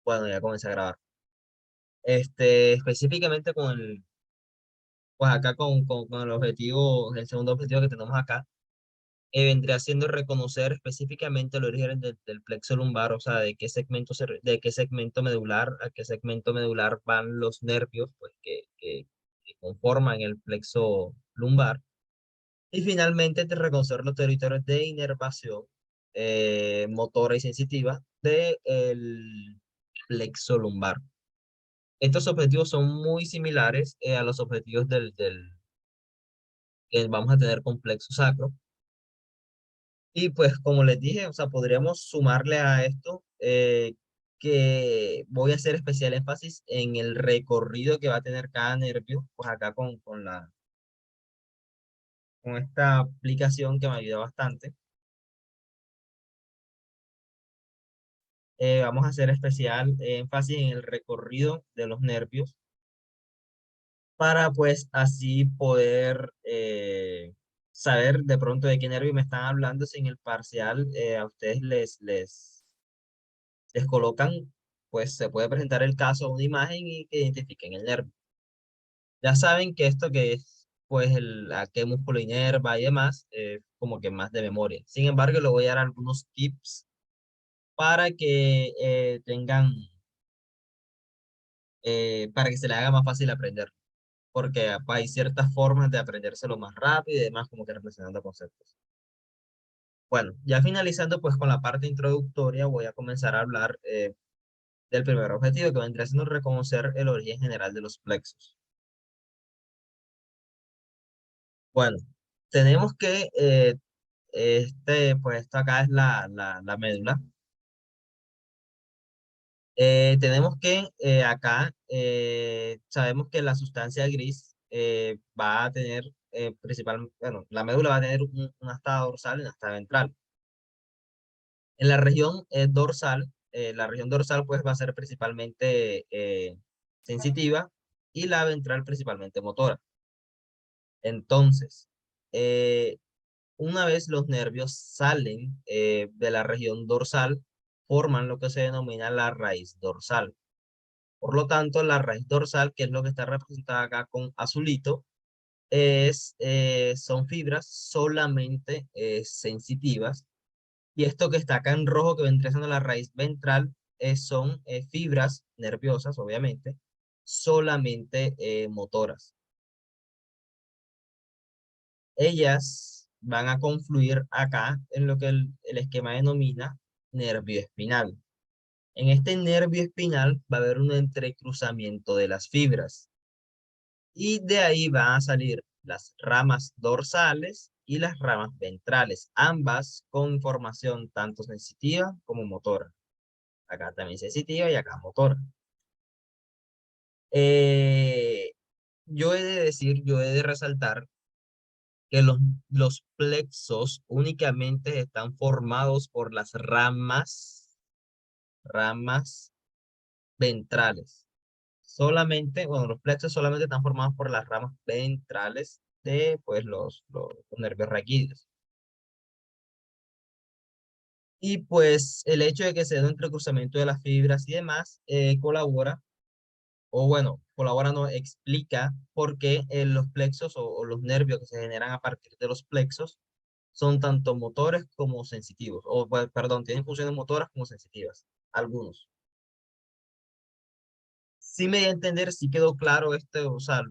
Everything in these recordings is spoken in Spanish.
Bueno, ya comencé a grabar. Específicamente pues acá con el objetivo, el segundo objetivo que tenemos acá, vendría siendo reconocer específicamente el origen del plexo lumbar, o sea, de qué segmento medular, a qué segmento medular van los nervios, pues que conforman el plexo lumbar. Y finalmente de reconocer los territorios de inervación motora y sensitiva del plexo lumbar. Estos objetivos son muy similares a los objetivos que vamos a tener con plexo sacro. Y pues como les dije, o sea, podríamos sumarle a esto que voy a hacer especial énfasis en el recorrido que va a tener cada nervio, pues acá con esta aplicación que me ayuda bastante. Vamos a hacer especial énfasis en el recorrido de los nervios para pues así poder saber de pronto de qué nervio me están hablando si en el parcial a ustedes les colocan, pues se puede presentar el caso, una imagen y que identifiquen el nervio. Ya saben que esto que es pues a qué músculo inerva y demás, como que más de memoria. Sin embargo, le voy a dar algunos tips para que para que se le haga más fácil aprender porque hay ciertas formas de aprendérselo más rápido y demás, como que relacionando conceptos. Bueno, ya finalizando pues con la parte introductoria, voy a comenzar a hablar del primer objetivo, que vendría siendo reconocer el origen general de los plexos. Bueno, tenemos que, pues esto acá es la médula. Tenemos que acá sabemos que la sustancia gris va a tener bueno, la médula va a tener una asta dorsal y una asta ventral. En la región dorsal, la región dorsal pues va a ser principalmente sensitiva y la ventral principalmente motora. Entonces, eh, una vez los nervios salen de la región dorsal, forman lo que se denomina la raíz dorsal. Por lo tanto, la raíz dorsal, que es lo que está representada acá con azulito, son fibras solamente sensitivas. Y esto que está acá en rojo, que vendría siendo la raíz ventral, son fibras nerviosas, obviamente, solamente motoras. Ellas van a confluir acá en lo que el esquema denomina nervio espinal. En este nervio espinal va a haber un entrecruzamiento de las fibras y de ahí van a salir las ramas dorsales y las ramas ventrales, ambas con información tanto sensitiva como motora. Acá también sensitiva y acá motora. Eh, yo he de resaltar que los plexos únicamente están formados por las ramas ventrales. Solamente, bueno, los plexos solamente están formados por las ramas ventrales de pues, los nervios raquídeos. Y pues el hecho de que se dé un entrecruzamiento de las fibras y demás colabora, o bueno, colabora no explica por qué los plexos o los nervios que se generan a partir de los plexos son tanto motores como sensitivos, o pues, perdón, tienen funciones motoras como sensitivas, algunos. Sí me di a entender, sí quedó claro o sea,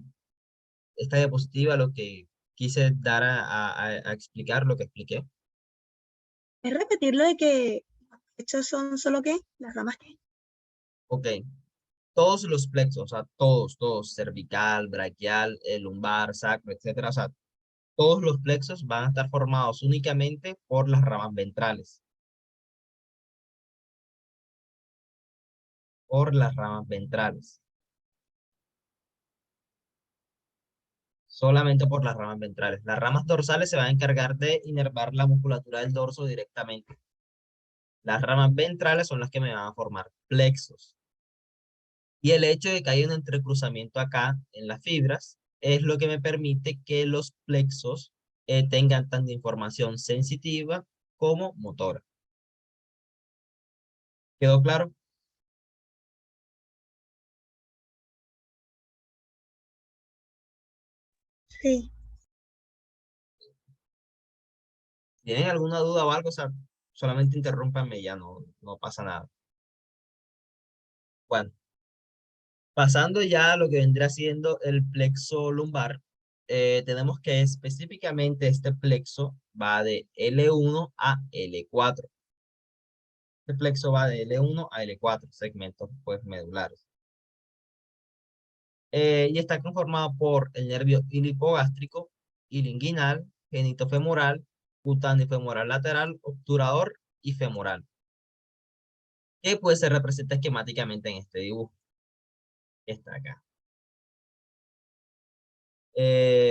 esta diapositiva, lo que quise dar a explicar, lo que expliqué. ¿Es repetir lo de que estos son solo qué? ¿Las ramas qué? Ok, todos los plexos, o sea, todos, cervical, braquial, lumbar, sacro, etcétera, o sea, todos los plexos van a estar formados únicamente por las ramas ventrales, por las ramas ventrales, solamente por las ramas ventrales. Las ramas dorsales se van a encargar de inervar la musculatura del dorso directamente. Las ramas ventrales son las que me van a formar plexos. Y el hecho de que haya un entrecruzamiento acá en las fibras es lo que me permite que los plexos tengan tanta información sensitiva como motora. ¿Quedó claro? Sí. ¿Tienen alguna duda o algo? O sea, solamente interrúmpanme, ya no pasa nada. Bueno, pasando ya a lo que vendría siendo el plexo lumbar, tenemos que específicamente este plexo va de L1 a L4. Este plexo va de L1 a L4, segmentos pues medulares. Y está conformado por el nervio ilipogástrico, ilinguinal, genitofemoral, cutáneo femoral lateral, obturador y femoral, que pues se representa esquemáticamente en este dibujo que está acá.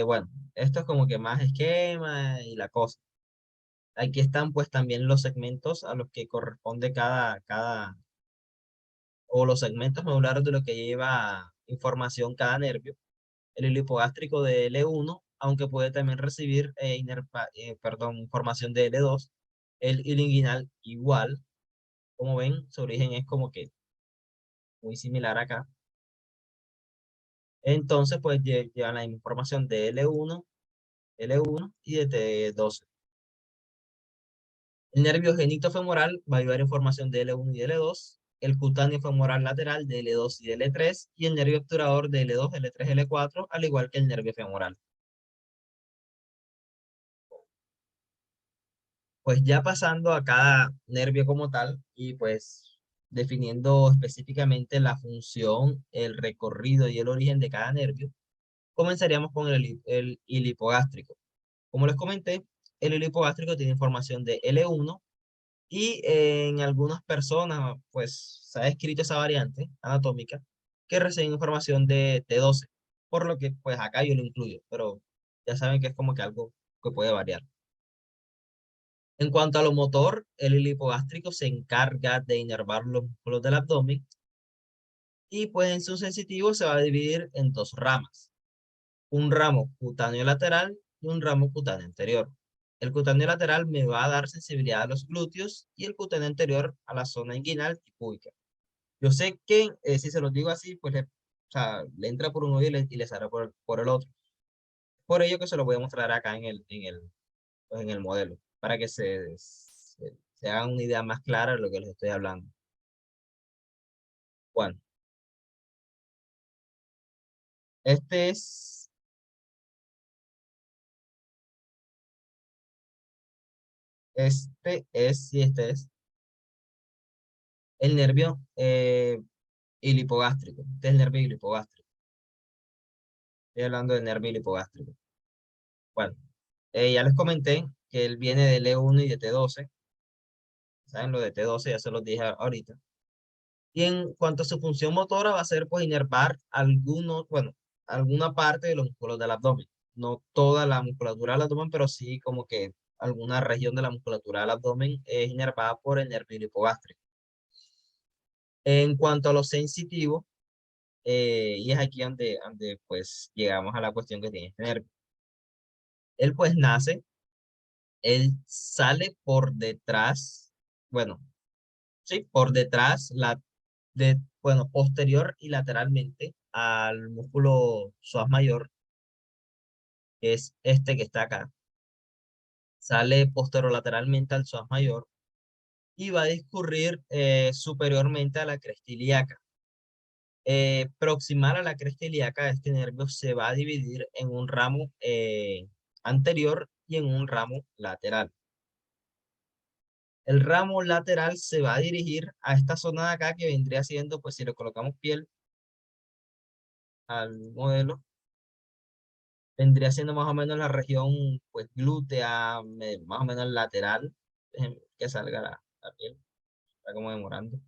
Bueno, esto es como que más esquema y la cosa. Aquí están pues también los segmentos a los que corresponde o los segmentos medulares de lo que lleva información cada nervio. El hilipogástrico de L1, aunque puede también recibir información de L2. El ilinguinal igual. Como ven, su origen es como que muy similar acá. Entonces, pues llevan la información de L1 y de T12. El nervio genitofemoral va a llevar información de L1 y de L2, el cutáneo femoral lateral de L2 y de L3, y el nervio obturador de L2, L3, L4, al igual que el nervio femoral. Pues ya pasando a cada nervio como tal y pues definiendo específicamente la función, el recorrido y el origen de cada nervio, comenzaríamos con el ilipogástrico. Como les comenté, el ilipogástrico tiene información de L1 y en algunas personas pues se ha descrito esa variante anatómica que reciben información de T12, por lo que pues acá yo lo incluyo, pero ya saben que es como que algo que puede variar. En cuanto a lo motor, el hipogástrico se encarga de inervar los músculos del abdomen y pues en su sensitivo se va a dividir en dos ramas, un ramo cutáneo lateral y un ramo cutáneo anterior. El cutáneo lateral me va a dar sensibilidad a los glúteos y el cutáneo anterior a la zona inguinal y púbica. Yo sé que si se los digo así, pues o sea, le entra por un oído y le sale por el otro. Por ello que se lo voy a mostrar acá pues, en el modelo, para que se hagan una idea más clara de lo que les estoy hablando. Bueno, este es, este es el nervio ilipogástrico. Este es el nervio ilipogástrico. Estoy hablando del nervio ilipogástrico. Bueno, ya les comenté que él viene de L1 y de T12. ¿Saben? Lo de T12 ya se los dije ahorita. Y en cuanto a su función motora, va a ser pues inervar alguna parte de los músculos del abdomen. No toda la musculatura del abdomen, pero sí como que alguna región de la musculatura del abdomen es inervada por el nervio hipogástrico. En cuanto a lo sensitivo, y es aquí donde pues llegamos a la cuestión que tiene este nervio. Él pues nace, él sale por detrás, bueno, sí, por detrás, posterior y lateralmente al músculo psoas mayor, que es este que está acá. Sale posterolateralmente al psoas mayor y va a discurrir superiormente a la cresta ilíaca. Proximal a la cresta ilíaca, este nervio se va a dividir en un ramo anterior y en un ramo lateral. El ramo lateral se va a dirigir a esta zona de acá que vendría siendo, pues si le colocamos piel al modelo, vendría siendo más o menos la región pues glútea, más o menos lateral. Déjenme que salga la piel, está como demorando.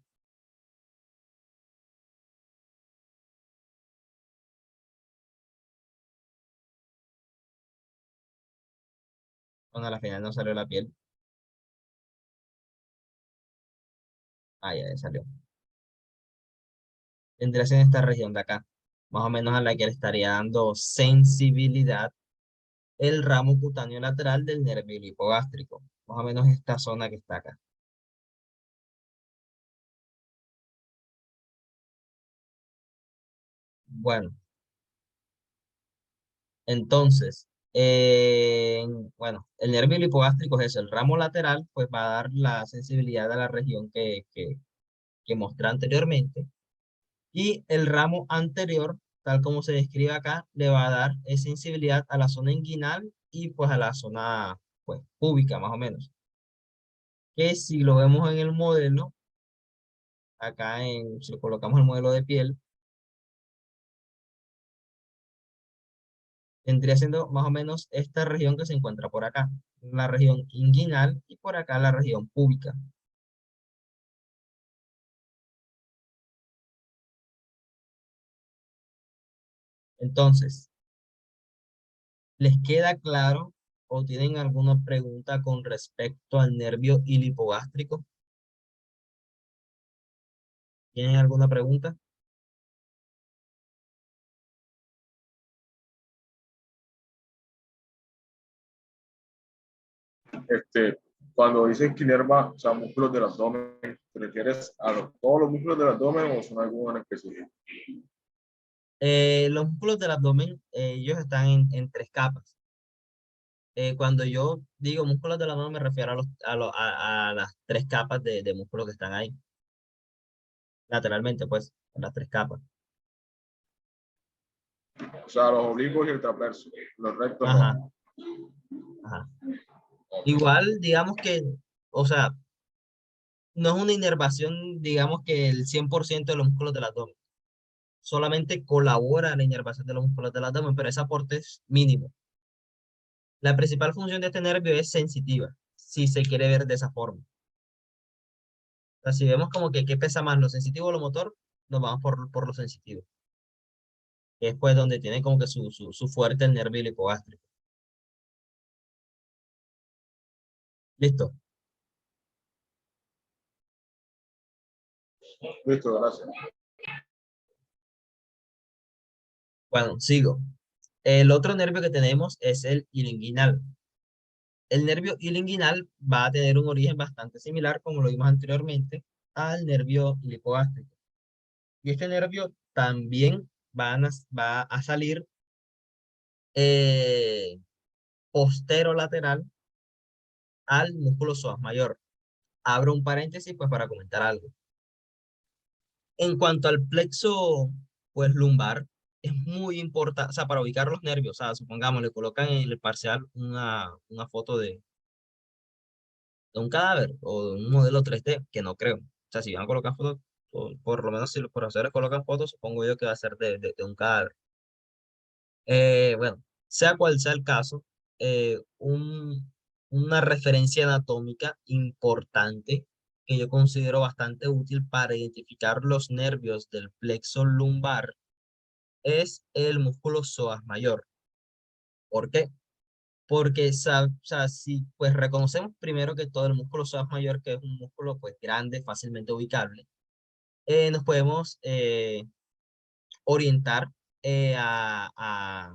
Bueno, al final no salió la piel. Ah, ya salió. Vendría siendo esta región de acá, más o menos a la que le estaría dando sensibilidad el ramo cutáneo lateral del nervio hipogástrico. Más o menos esta zona que está acá. Bueno, Entonces, bueno, el nervio hipogástrico es eso, el ramo lateral, pues va a dar la sensibilidad a la región que mostré anteriormente, y el ramo anterior, tal como se describe acá, le va a dar sensibilidad a la zona inguinal y pues a la zona, pues, púbica, más o menos. Que si lo vemos en el modelo, acá si lo colocamos el modelo de piel, vendría siendo más o menos esta región que se encuentra por acá, la región inguinal y por acá la región púbica. Entonces, ¿les queda claro o tienen alguna pregunta con respecto al nervio ilipogástrico? ¿Tienen alguna pregunta? Este, cuando dices que inerva, o sea, músculos del abdomen, ¿te refieres a todos los músculos del abdomen o son algunos en específico? Los músculos del abdomen, ellos están en tres capas. Cuando yo digo músculos del abdomen, me refiero a las tres capas de músculos que están ahí, lateralmente, pues, las tres capas. O sea, los oblicuos y el trapecio, los rectos Ajá, no. ajá. Igual, digamos que, o sea, no es una inervación, digamos que el 100% de los músculos del abdomen. Solamente colabora en la inervación de los músculos del abdomen, pero ese aporte es mínimo. La principal función de este nervio es sensitiva, si se quiere ver de esa forma. O sea, si vemos como que qué pesa más, lo sensitivo o lo motor, nos vamos por lo sensitivo. Que es pues donde tiene como que su fuerte el nervio hipogástrico. Listo. Listo, gracias. Bueno, sigo. El otro nervio que tenemos es el ilinguinal. El nervio ilinguinal va a tener un origen bastante similar, como lo vimos anteriormente, al nervio hipogástrico. Y este nervio también va a salir eh, posterolateral al músculo psoas mayor. Abro un paréntesis pues para comentar algo. En cuanto al plexo pues lumbar, es muy importante, o sea, para ubicar los nervios, o sea, supongamos, le colocan en el parcial una foto de un cadáver o de un modelo 3D, que no creo. O sea, si van a colocar fotos, por lo menos si los profesores colocan fotos, supongo yo que va a ser de un cadáver. Bueno, sea cual sea el caso, una referencia anatómica importante que yo considero bastante útil para identificar los nervios del plexo lumbar es el músculo psoas mayor. ¿Por qué? Porque o sea, si pues reconocemos primero que todo el músculo psoas mayor, que es un músculo pues grande, fácilmente ubicable, nos podemos orientar a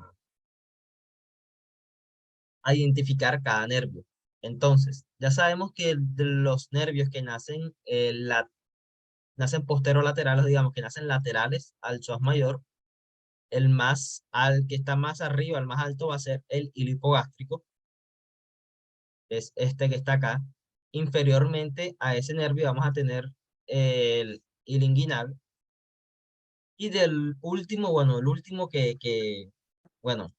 identificar cada nervio. Entonces, ya sabemos que de los nervios que nacen, nacen posterolaterales, digamos que nacen laterales al psoas mayor, al que está más arriba, el más alto va a ser el hilo hipogástrico, es este que está acá. Inferiormente a ese nervio vamos a tener el hilo inguinal. Y del último, bueno, el último bueno,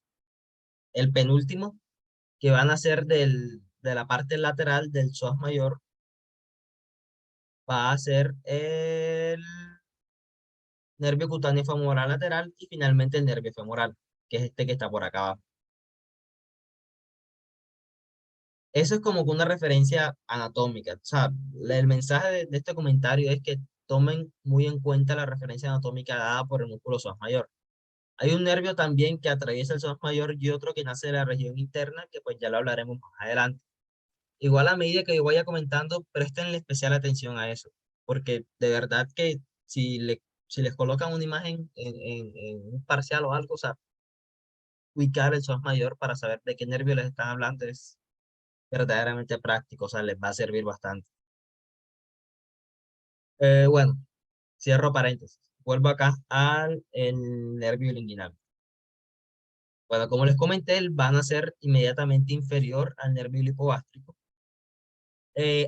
el penúltimo, que van a ser de la parte lateral del psoas mayor, va a ser el nervio cutáneo femoral lateral y finalmente el nervio femoral, que es este que está por acá abajo. Eso es como que una referencia anatómica. O sea, el mensaje de este comentario es que tomen muy en cuenta la referencia anatómica dada por el músculo psoas mayor. Hay un nervio también que atraviesa el psoas mayor y otro que nace de la región interna, que pues ya lo hablaremos más adelante. Igual a medida que yo vaya comentando, presten especial atención a eso, porque de verdad que si les colocan una imagen en un parcial o algo, o sea, ubicar el psoas mayor para saber de qué nervio les están hablando es verdaderamente práctico, o sea, les va a servir bastante. Bueno, cierro paréntesis. Vuelvo acá al el nervio inguinal. Bueno, como les comenté, van a ser inmediatamente inferior al nervio hipogástrico.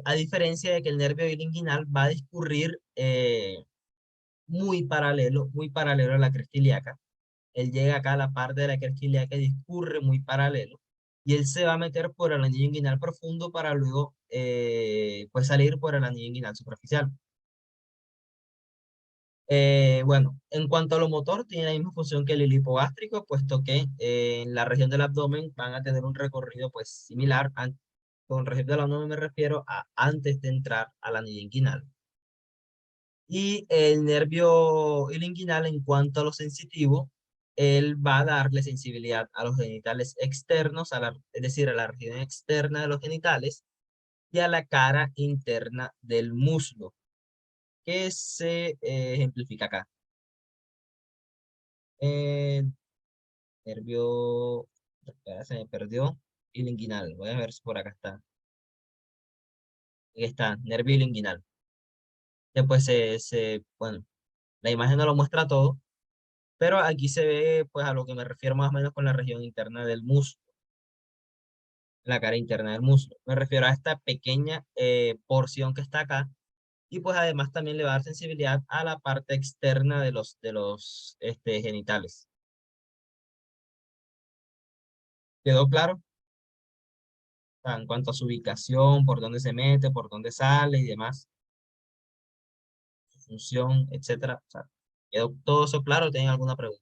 A diferencia de que el nervio bilinguinal va a discurrir muy paralelo a la cresta ilíaca. Él llega acá a la parte de la cresta ilíaca y discurre muy paralelo. Y él se va a meter por el anillo inguinal profundo para luego pues salir por el anillo inguinal superficial. Bueno, en cuanto a lo motor, tiene la misma función que el hipogástrico, puesto que en la región del abdomen van a tener un recorrido pues similar. Con región del abdomen me refiero a antes de entrar al anillo inguinal. Y el nervio ilinguinal, en cuanto a lo sensitivo, él va a darle sensibilidad a los genitales externos, es decir, a la región externa de los genitales y a la cara interna del muslo, que se ejemplifica acá. El nervio, espera, se me perdió, ilinguinal. Voy a ver si por acá está. Aquí está, nervio ilinguinal. Después bueno, la imagen no lo muestra todo, pero aquí se ve, pues, a lo que me refiero más o menos con la región interna del muslo, la cara interna del muslo. Me refiero a esta pequeña porción que está acá, y pues además también le va a dar sensibilidad a la parte externa de los genitales. ¿Quedó claro? O sea, en cuanto a su ubicación, por dónde se mete, por dónde sale y demás, su función, etcétera. O sea, ¿quedó todo eso claro? ¿Tienen alguna pregunta?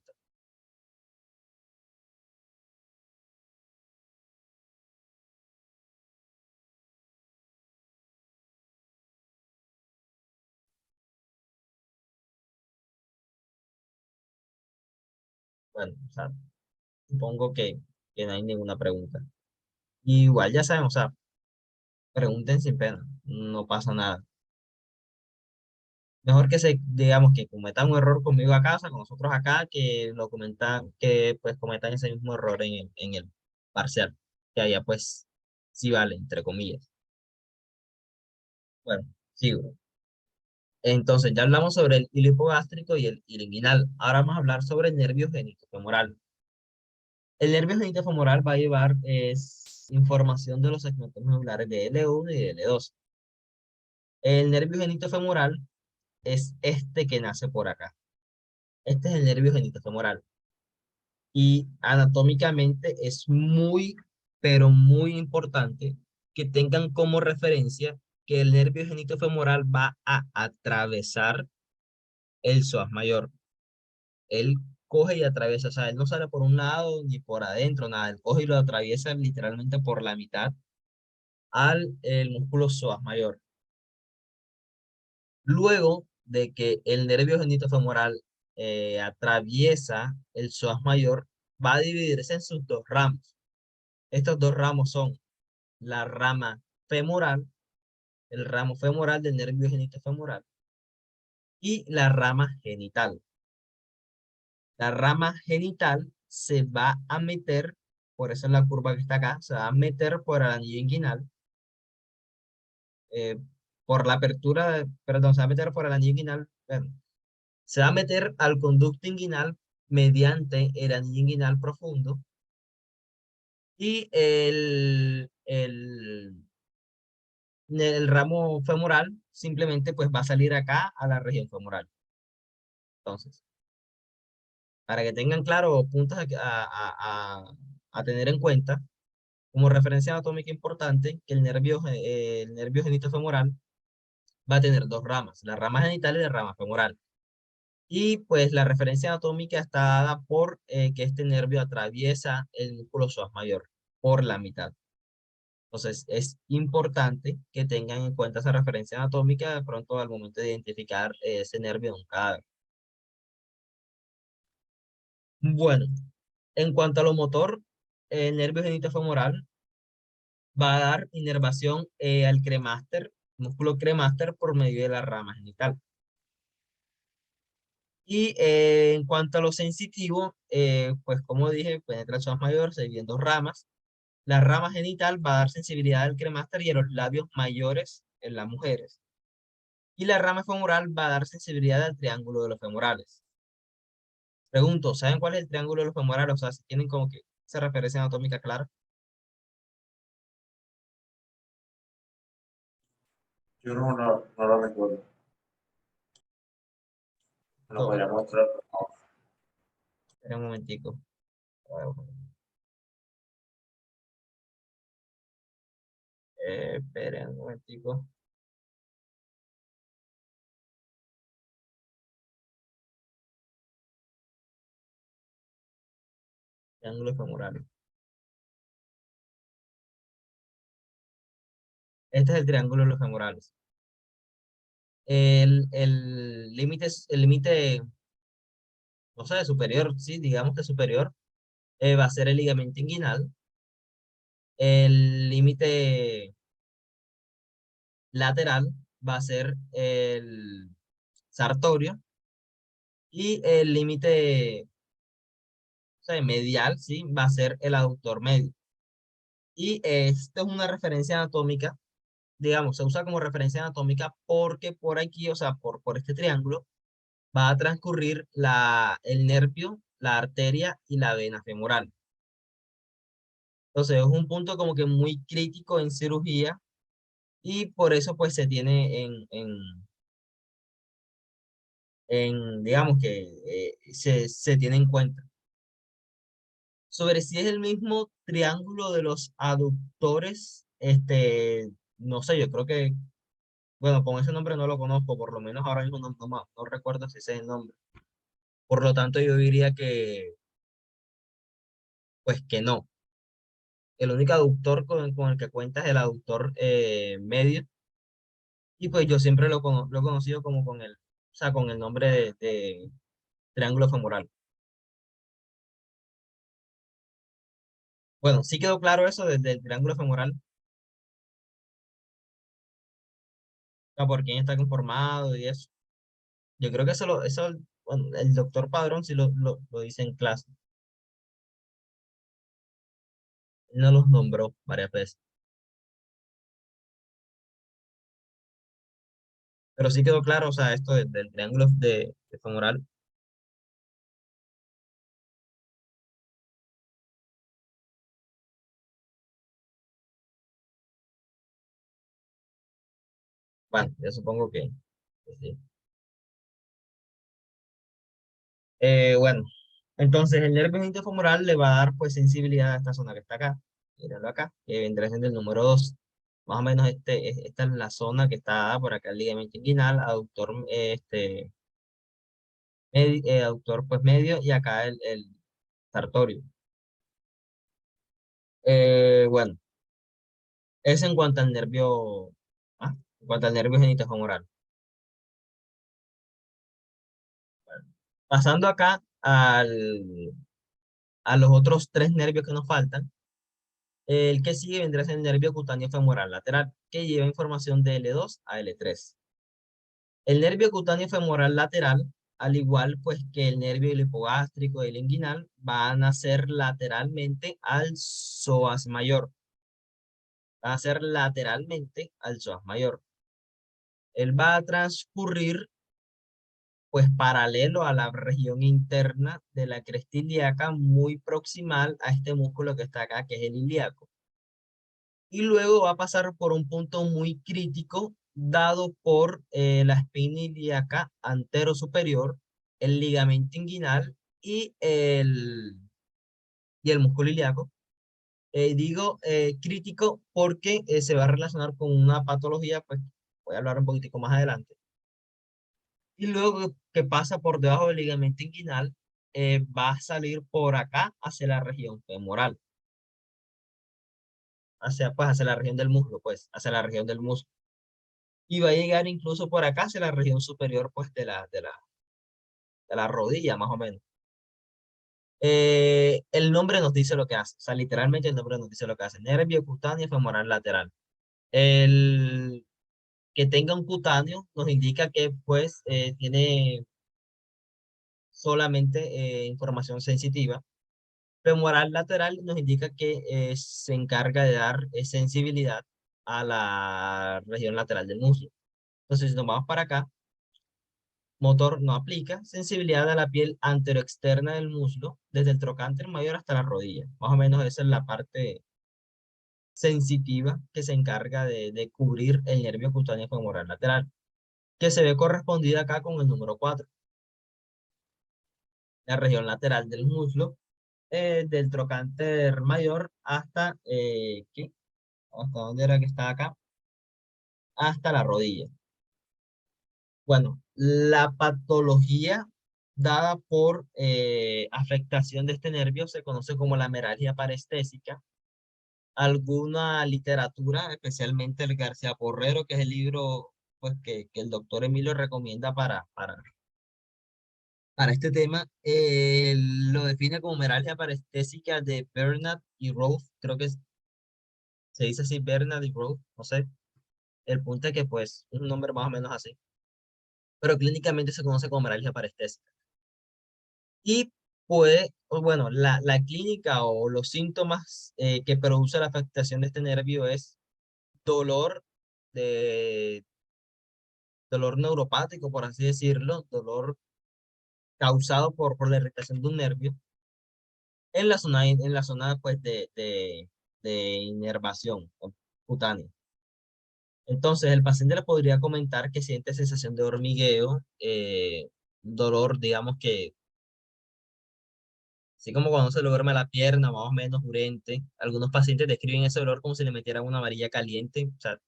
Bueno, o sea, supongo que no hay ninguna pregunta. Igual ya saben, o sea, pregunten sin pena, no pasa nada. Mejor que digamos, que cometan un error conmigo acá, o sea, con nosotros acá, que lo comentan, que pues cometan ese mismo error en el parcial, que allá pues sí vale, entre comillas. Bueno, sigo. Entonces, ya hablamos sobre el hilo hipogástrico y el ilinguinal. Ahora vamos a hablar sobre el nervio genitofemoral. El nervio genitofemoral va a llevar información de los segmentos medulares de L1 y de L2. El nervio genitofemoral es este que nace por acá. Este es el nervio genitofemoral. Y anatómicamente es muy, pero muy importante que tengan como referencia que el nervio genitofemoral va a atravesar el psoas mayor. Él coge y atraviesa, o sea, él no sale por un lado ni por adentro, nada, él coge y lo atraviesa literalmente por la mitad al el músculo psoas mayor. Luego de que el nervio genitofemoral atraviesa el psoas mayor, va a dividirse en sus dos ramos. Estos dos ramos son la rama femoral, el ramo femoral del nervio genitofemoral, y la rama genital. La rama genital se va a meter, por eso es la curva que está acá, se va a meter por el anillo inguinal, eh, por la apertura, perdón, se va a meter por el anillo inguinal, se va a meter al conducto inguinal mediante el anillo inguinal profundo, y el ramo femoral simplemente pues va a salir acá a la región femoral. Entonces, para que tengan claro puntos a tener en cuenta, como referencia anatómica importante, que el nervio genitofemoral va a tener dos ramas, la rama genital y la rama femoral. Y pues la referencia anatómica está dada por que este nervio atraviesa el músculo psoas mayor por la mitad. Entonces es importante que tengan en cuenta esa referencia anatómica de pronto al momento de identificar ese nervio en un cadáver. Bueno, en cuanto a lo motor, el nervio genitofemoral va a dar inervación al cremaster, músculo cremaster por medio de la rama genital. Y en cuanto a lo sensitivo, pues como dije, penetra el psoas mayor, se divide en dos ramas. La rama genital va a dar sensibilidad al cremaster y a los labios mayores en las mujeres. Y la rama femoral va a dar sensibilidad al triángulo de los femorales. Pregunto, ¿saben cuál es el triángulo de los femorales? O sea, si tienen como que esa referencia anatómica clara. Yo no lo recuerdo. Me lo podría mostrar, por favor. Espera un momentico. Esperen un momentico. Triángulos femorales. Este es el triángulo de los femorales. El límite, no sé, superior, sí, digamos que superior, va a ser el ligamento inguinal. El límite lateral va a ser el sartorio. Y el límite, o sea, medial, sí, va a ser el aductor medio. Y esto es una referencia anatómica, digamos, se usa como referencia anatómica porque por aquí, o sea, por este triángulo, va a transcurrir el nervio, la arteria y la vena femoral. Entonces es un punto como que muy crítico en cirugía y por eso pues se tiene digamos que se tiene en cuenta. Sobre si es el mismo triángulo de los aductores, no sé, yo creo que, bueno, con ese nombre no lo conozco, por lo menos ahora mismo no recuerdo si ese es el nombre. Por lo tanto, yo diría que, pues que no. El único aductor con el que cuenta es el aductor medio, y pues yo siempre lo he conocido como o sea, con el nombre de triángulo femoral. Bueno, sí quedó claro eso desde el triángulo femoral, o sea, por quién está conformado y eso. Yo creo que bueno, el doctor Padrón sí lo dice en clase. Él no los nombró varias veces. Pero sí quedó claro, o sea, esto del triángulo de femoral. Bueno, yo supongo que sí. Bueno, entonces el nervio interfemoral le va a dar pues sensibilidad a esta zona que está acá. Míralo acá, que vendrá siendo el número 2. Más o menos esta es la zona que está dada por acá, el ligamento inguinal, aductor, aductor pues medio y acá el sartorio. Bueno, es en cuanto al nervio, en cuanto al nervio genitofemoral. Pasando acá a los otros tres nervios que nos faltan, el que sigue vendrá a ser el nervio cutáneo femoral lateral, que lleva información de L2 a L3. El nervio cutáneo femoral lateral, al igual pues que el nervio hipogástrico y el inguinal, van a ser lateralmente al psoas mayor. Va a ser lateralmente al psoas mayor. Él va a transcurrir pues paralelo a la región interna de la cresta ilíaca, muy proximal a este músculo que está acá, que es el ilíaco. Y luego va a pasar por un punto muy crítico dado por la espina ilíaca antero superior, el ligamento inguinal y el músculo ilíaco. Digo crítico porque se va a relacionar con una patología, pues voy a hablar un poquitico más adelante. Y luego que pasa por debajo del ligamento inguinal, va a salir por acá hacia la región femoral, hacia la región del muslo, pues, hacia la región del muslo. Y va a llegar incluso por acá hacia la región superior, pues, de la rodilla, más o menos. El nombre nos dice lo que hace, o sea, literalmente el nombre nos dice lo que hace. Nervio cutáneo femoral lateral. El que tenga un cutáneo nos indica que, pues, tiene solamente información sensitiva. Femoral lateral nos indica que se encarga de dar sensibilidad a la región lateral del muslo. Entonces, si nos vamos para acá, motor no aplica, sensibilidad a la piel anteroexterna del muslo, desde el trocánter mayor hasta la rodilla. Más o menos esa es la parte sensitiva que se encarga de cubrir el nervio cutáneo femoral lateral, que se ve correspondida acá con el número 4. La región lateral del muslo, del trocánter mayor hasta, ¿qué? ¿Hasta dónde era que está acá? Hasta la rodilla. Bueno, la patología dada por afectación de este nervio se conoce como la meralgia parestésica. Alguna literatura, especialmente el García Porrero, que es el libro pues, que el doctor Emilio recomienda para este tema, lo define como meralgia parestésica de Bernard y Roth. Creo que se dice así, Bernard y Roth, no sé. El punto es que pues es un nombre más o menos así, pero clínicamente se conoce como meralgia parestésica. Y o bueno, la clínica o los síntomas que produce la afectación de este nervio es dolor, de, dolor neuropático, por así decirlo, dolor causado por la irritación de un nervio en la zona pues, de inervación cutánea. Entonces, el paciente le podría comentar que siente sensación de hormigueo, dolor, digamos que así como cuando se le duerme la pierna, más o menos urente. Algunos pacientes describen ese dolor como si le metieran una varilla caliente, o sea,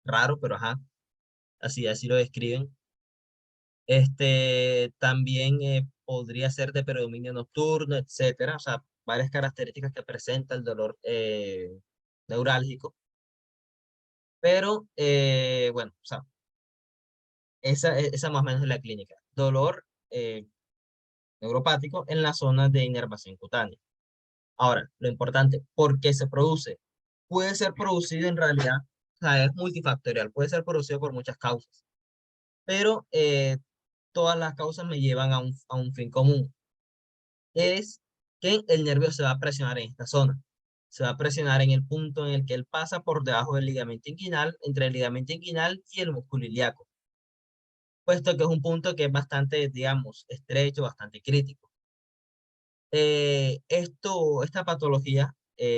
raro, pero ajá, así lo describen. También podría ser de predominio nocturno, etcétera, o sea, varias características que presenta el dolor neurálgico. Pero, bueno, o sea, esa más o menos es la clínica. Dolor neuropático en la zona de inervación cutánea. Ahora, lo importante, ¿por qué se produce? Puede ser producido en realidad, o sea, es multifactorial, puede ser producido por muchas causas, pero todas las causas me llevan a un fin común. Es que el nervio se va a presionar en esta zona. Se va a presionar en el punto en el que él pasa por debajo del ligamento inguinal, entre el ligamento inguinal y el músculo ilíaco, puesto que es un punto que es bastante, digamos, estrecho, bastante crítico. Esta patología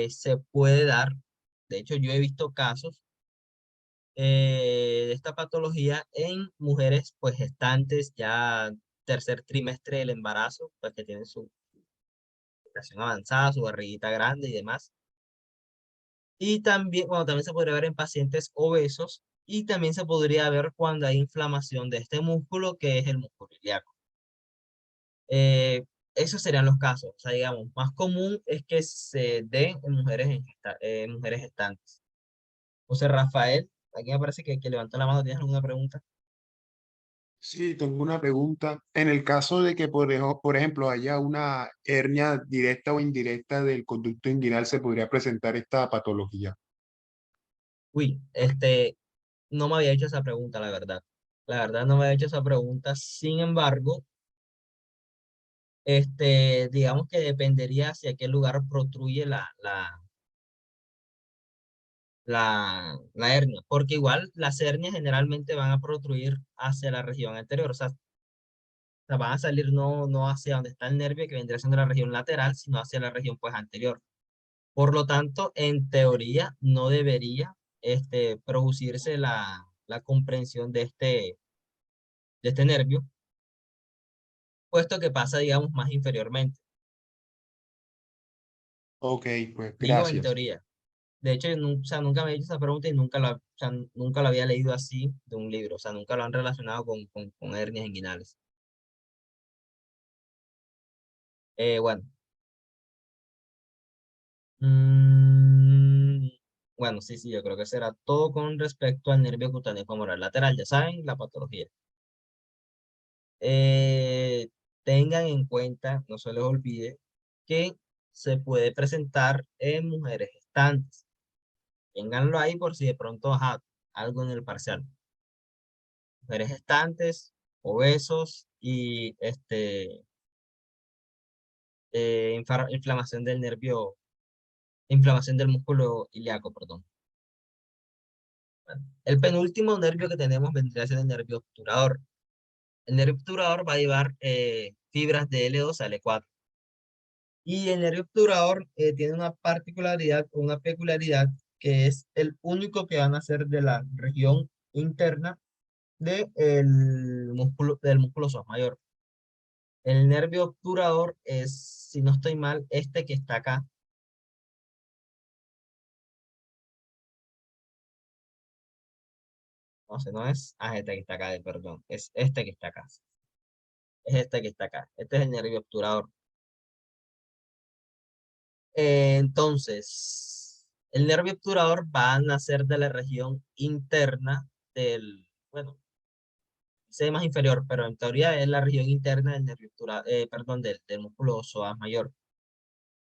se puede dar, de hecho yo he visto casos de esta patología en mujeres pues gestantes ya tercer trimestre del embarazo, pues que tienen su gestación avanzada, su barriguita grande y demás. Y también, bueno, también se podría ver en pacientes obesos y también se podría ver cuando hay inflamación de este músculo que es el músculo ilíaco. Esos serían los casos, o sea, digamos, más común es que se dé en mujeres gestantes. José Rafael, aquí me parece que levantó la mano. ¿Tienes alguna pregunta? Sí, tengo una pregunta. En el caso de que, por ejemplo, haya una hernia directa o indirecta del conducto inguinal, ¿se podría presentar esta patología? Uy, no me había hecho esa pregunta, la verdad. La verdad no me había hecho esa pregunta. Sin embargo, digamos que dependería hacia qué lugar protruye la hernia, porque igual las hernias generalmente van a protruir hacia la región anterior, o sea, van a salir no hacia donde está el nervio, que vendría siendo la región lateral, sino hacia la región pues anterior. Por lo tanto, en teoría, no debería producirse la comprensión de este nervio, puesto que pasa, digamos, más inferiormente. Ok, pues Digo en gracias. teoría. De hecho, o sea, nunca me he hecho esa pregunta y o sea, nunca lo había leído así de un libro, o sea, nunca lo han relacionado con hernias inguinales. Bueno. Mm, bueno, sí, yo creo que será todo con respecto al nervio cutáneo femoral lateral. Ya saben, la patología. Eh, Tengan en cuenta, no se les olvide, que se puede presentar en mujeres gestantes. Ténganlo ahí por si de pronto ajá, algo en el parcial. Mujeres gestantes, obesos y inflamación del nervio, inflamación del músculo ilíaco, perdón. Bueno, el penúltimo nervio que tenemos vendría a ser el nervio obturador. El nervio obturador va a llevar fibras de L2 a L4. Y el nervio obturador tiene una particularidad o una peculiaridad que es el único que van a ser de la región interna del músculo psoas mayor. El nervio obturador es, si no estoy mal, este que está acá. No sé, no es este que está acá, perdón. Es este que está acá. Es este que está acá. Este es el nervio obturador. Entonces, el nervio obturador va a nacer de la región interna del, bueno, sé más inferior, pero en teoría es la región interna del nervio obturador, perdón, del músculo psoas mayor.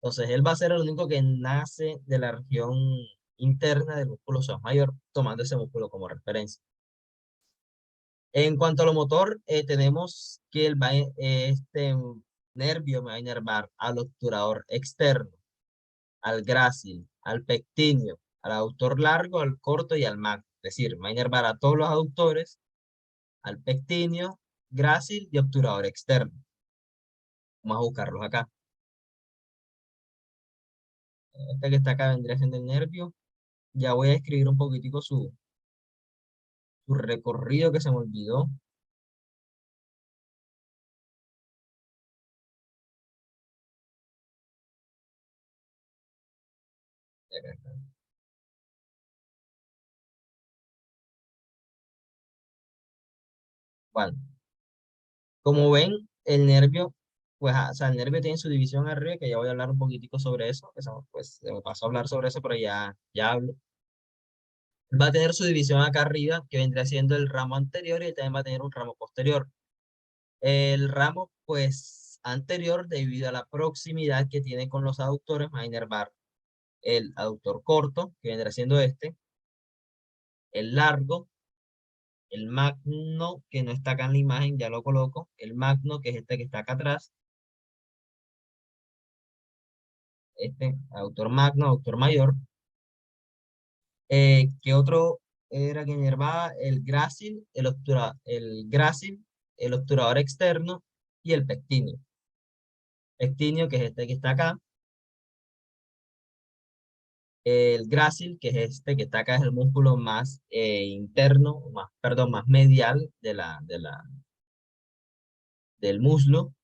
Entonces, él va a ser el único que nace de la región interna del músculo psoas mayor, tomando ese músculo como referencia. En cuanto a lo motor, tenemos que este nervio va a inervar al obturador externo, al grácil, al pectíneo, al aductor largo, al corto y al magno. Es decir, va a inervar a todos los aductores, al pectíneo, grácil y obturador externo. Vamos a buscarlos acá. Este que está acá vendría siendo el nervio. Ya voy a escribir un poquitico su recorrido que se me olvidó. Bueno, como ven, el nervio, pues, o sea, el nervio tiene su división arriba, que ya voy a hablar un poquitico sobre eso, pues, se me pasó a hablar sobre eso, pero ya hablo. Va a tener su división acá arriba, que vendría siendo el ramo anterior, y también va a tener un ramo posterior. El ramo, pues, anterior, debido a la proximidad que tiene con los aductores, va a inervar el aductor corto, que vendrá siendo este, el largo, el magno, que no está acá en la imagen, ya lo coloco, el magno, que es este que está acá atrás, este, aductor magno, aductor mayor. ¿Qué otro era que inervaba? El grácil, el obturador externo y el pectíneo. Pectíneo, que es este que está acá. El grácil, que es este que está acá, es el músculo más interno, perdón, más medial del muslo.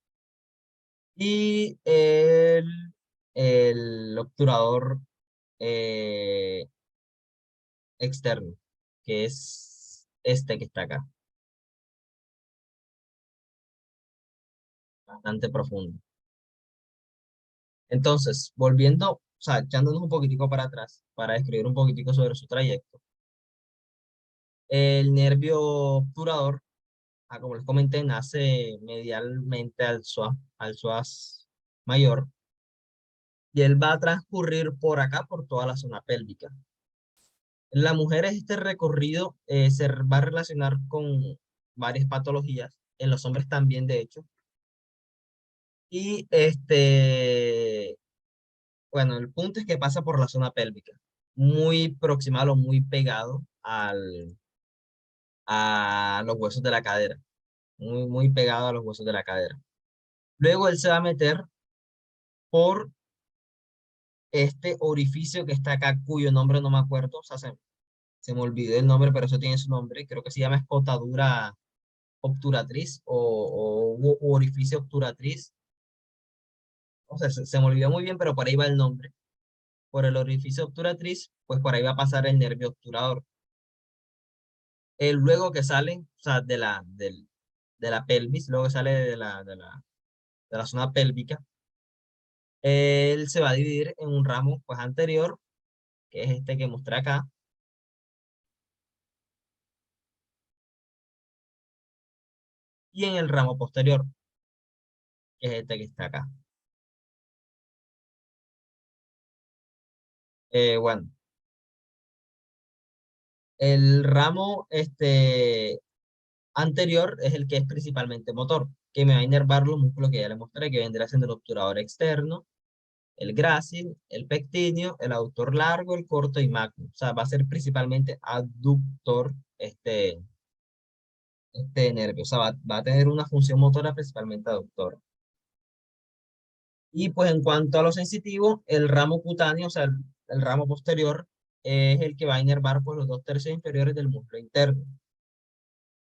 Y el obturador eh, externo, que es este que está acá, bastante profundo. Entonces, volviendo, o sea, echándonos un poquitico para atrás, para describir un poquitico sobre su trayecto. El nervio obturador, como les comenté, nace medialmente al psoas mayor, y él va a transcurrir por acá, por toda la zona pélvica. En las mujeres este recorrido se va a relacionar con varias patologías, en los hombres también, de hecho. Y bueno, el punto es que pasa por la zona pélvica, muy proximal o muy pegado a los huesos de la cadera, muy pegado a los huesos de la cadera. Luego él se va a meter por este orificio que está acá, cuyo nombre no me acuerdo, o sea, se me olvidó el nombre, pero eso tiene su nombre, creo que se llama escotadura obturatriz o u orificio obturatriz. O sea, se me olvidó muy bien, pero por ahí va el nombre. Por el orificio obturatriz, pues por ahí va a pasar el nervio obturador. Luego que sale, o sea, de la pelvis, luego que sale de la zona pélvica, él se va a dividir en un ramo, pues, anterior, que es este que mostré acá, y en el ramo posterior, que es este que está acá. Bueno, el ramo anterior es el que es principalmente motor, que me va a inervar los músculos que ya le mostré, que vendrá siendo el obturador externo, el grácil, el pectíneo, el aductor largo, el corto y magno. O sea, va a ser principalmente aductor este nervio, o sea, va a tener una función motora principalmente aductora. Y pues en cuanto a lo sensitivo, el ramo cutáneo, o sea, el ramo posterior, es el que va a inervar pues los 2/3 inferiores del músculo interno.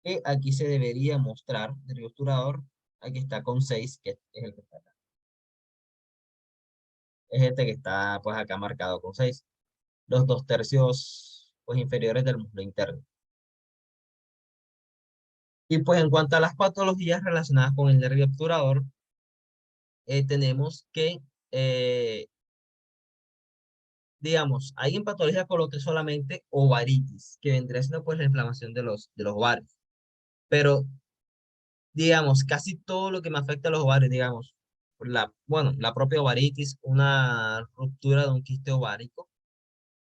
Que aquí se debería mostrar nervio obturador, aquí está con 6, que es el que está acá. Es este que está pues acá marcado con 6. Los 2/3 pues inferiores del músculo interno. Y pues en cuanto a las patologías relacionadas con el nervio obturador, tenemos que, digamos, hay en patología con lo que es solamente ovaritis, que vendría siendo pues la inflamación de los ovarios. Pero, digamos, casi todo lo que me afecta a los ovarios, digamos, bueno, la propia ovaritis, una ruptura de un quiste ovárico,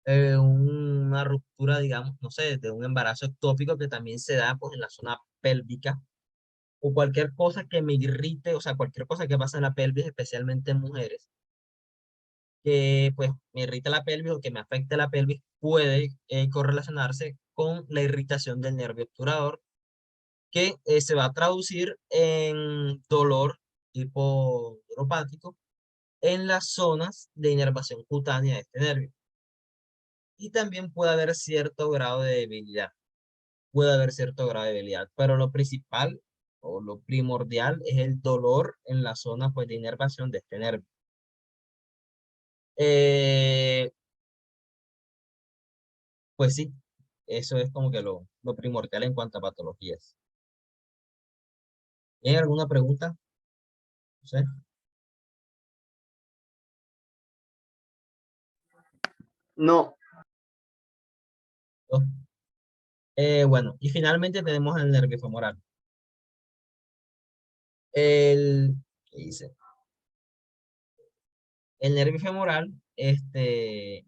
una ruptura, digamos, no sé, de un embarazo ectópico que también se da pues en la zona pélvica, o cualquier cosa que me irrite, o sea, cualquier cosa que pasa en la pelvis, especialmente en mujeres, que pues me irrita la pelvis o que me afecte la pelvis, puede correlacionarse con la irritación del nervio obturador, que se va a traducir en dolor tipo neuropático en las zonas de inervación cutánea de este nervio. Y también puede haber cierto grado de debilidad. Puede haber cierto grado de debilidad, pero lo principal o lo primordial es el dolor en la zona pues, de inervación de este nervio. Pues sí, eso es como que lo primordial en cuanto a patologías. ¿Hay alguna pregunta? No sé. No. ¿No? Bueno, y finalmente tenemos el nervio femoral. ¿Qué dice? El nervio femoral, me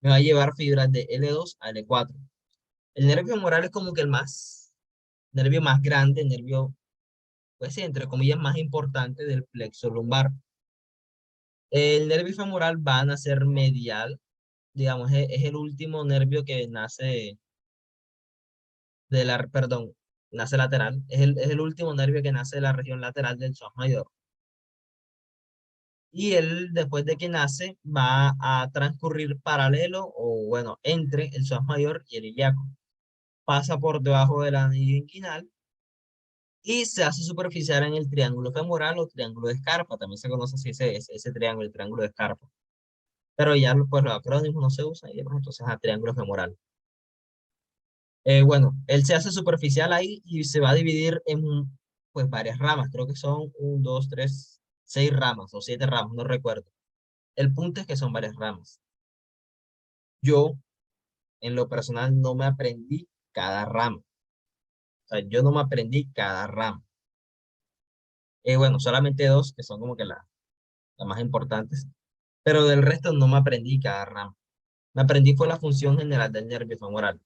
va a llevar fibras de L2 a L4. El nervio femoral es como que el nervio más grande, el nervio, pues sí, entre comillas, más importante del plexo lumbar. El nervio femoral va a nacer medial, digamos, es el último nervio que nace perdón, nace lateral, es el último nervio que nace de la región lateral del psoas mayor. Y él, después de que nace, va a transcurrir paralelo o, bueno, entre el psoas mayor y el ilíaco. Pasa por debajo del anillo inguinal y se hace superficial en el triángulo femoral o triángulo de Scarpa. También se conoce así ese triángulo, el triángulo de Scarpa. Pero ya pues, los acrónimos no se usan y demás, entonces a triángulo femoral. Bueno, él se hace superficial ahí y se va a dividir en pues, varias ramas. Creo que son 1, 2, 3, 6 ramas o 7 ramas, no recuerdo. El punto es que son varias ramas. Yo, en lo personal, no me aprendí cada rama. O sea, yo no me aprendí cada rama. Bueno, solamente 2 que son como que las más importantes. Pero del resto no me aprendí cada rama. Me aprendí fue la función general del nervio femoral.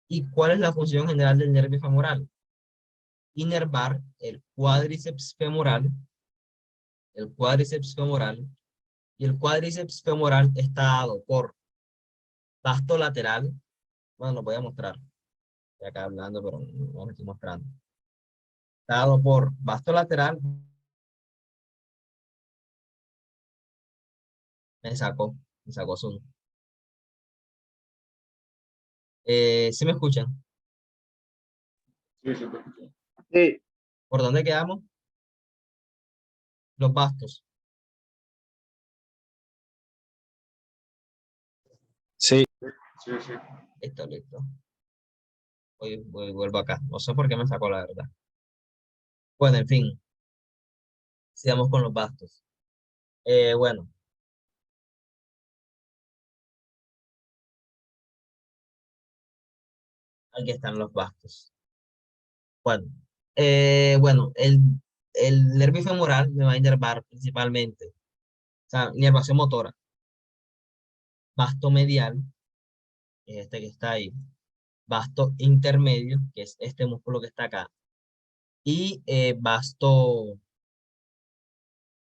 ¿Y cuál es la función general del nervio femoral? Inervar el cuádriceps femoral, y el cuádriceps femoral está dado por vasto lateral. Bueno, lo voy a mostrar. Estoy acá hablando, pero no lo estoy mostrando. Está dado por vasto lateral. Me sacó Zoom. ¿Sí me escuchan? Sí, sí, te escucho. Sí. ¿Por dónde quedamos? Los vastos. Sí, sí. Listo. Vuelvo acá. No sé por qué me sacó la verdad. Bueno, en fin. Sigamos con los vastos. Bueno. Aquí están los vastos. Bueno. Bueno, el nervio femoral me va a inervar principalmente. O sea, inervación motora. Vasto medial, que es este que está ahí. Vasto intermedio, que es este músculo que está acá. Y vasto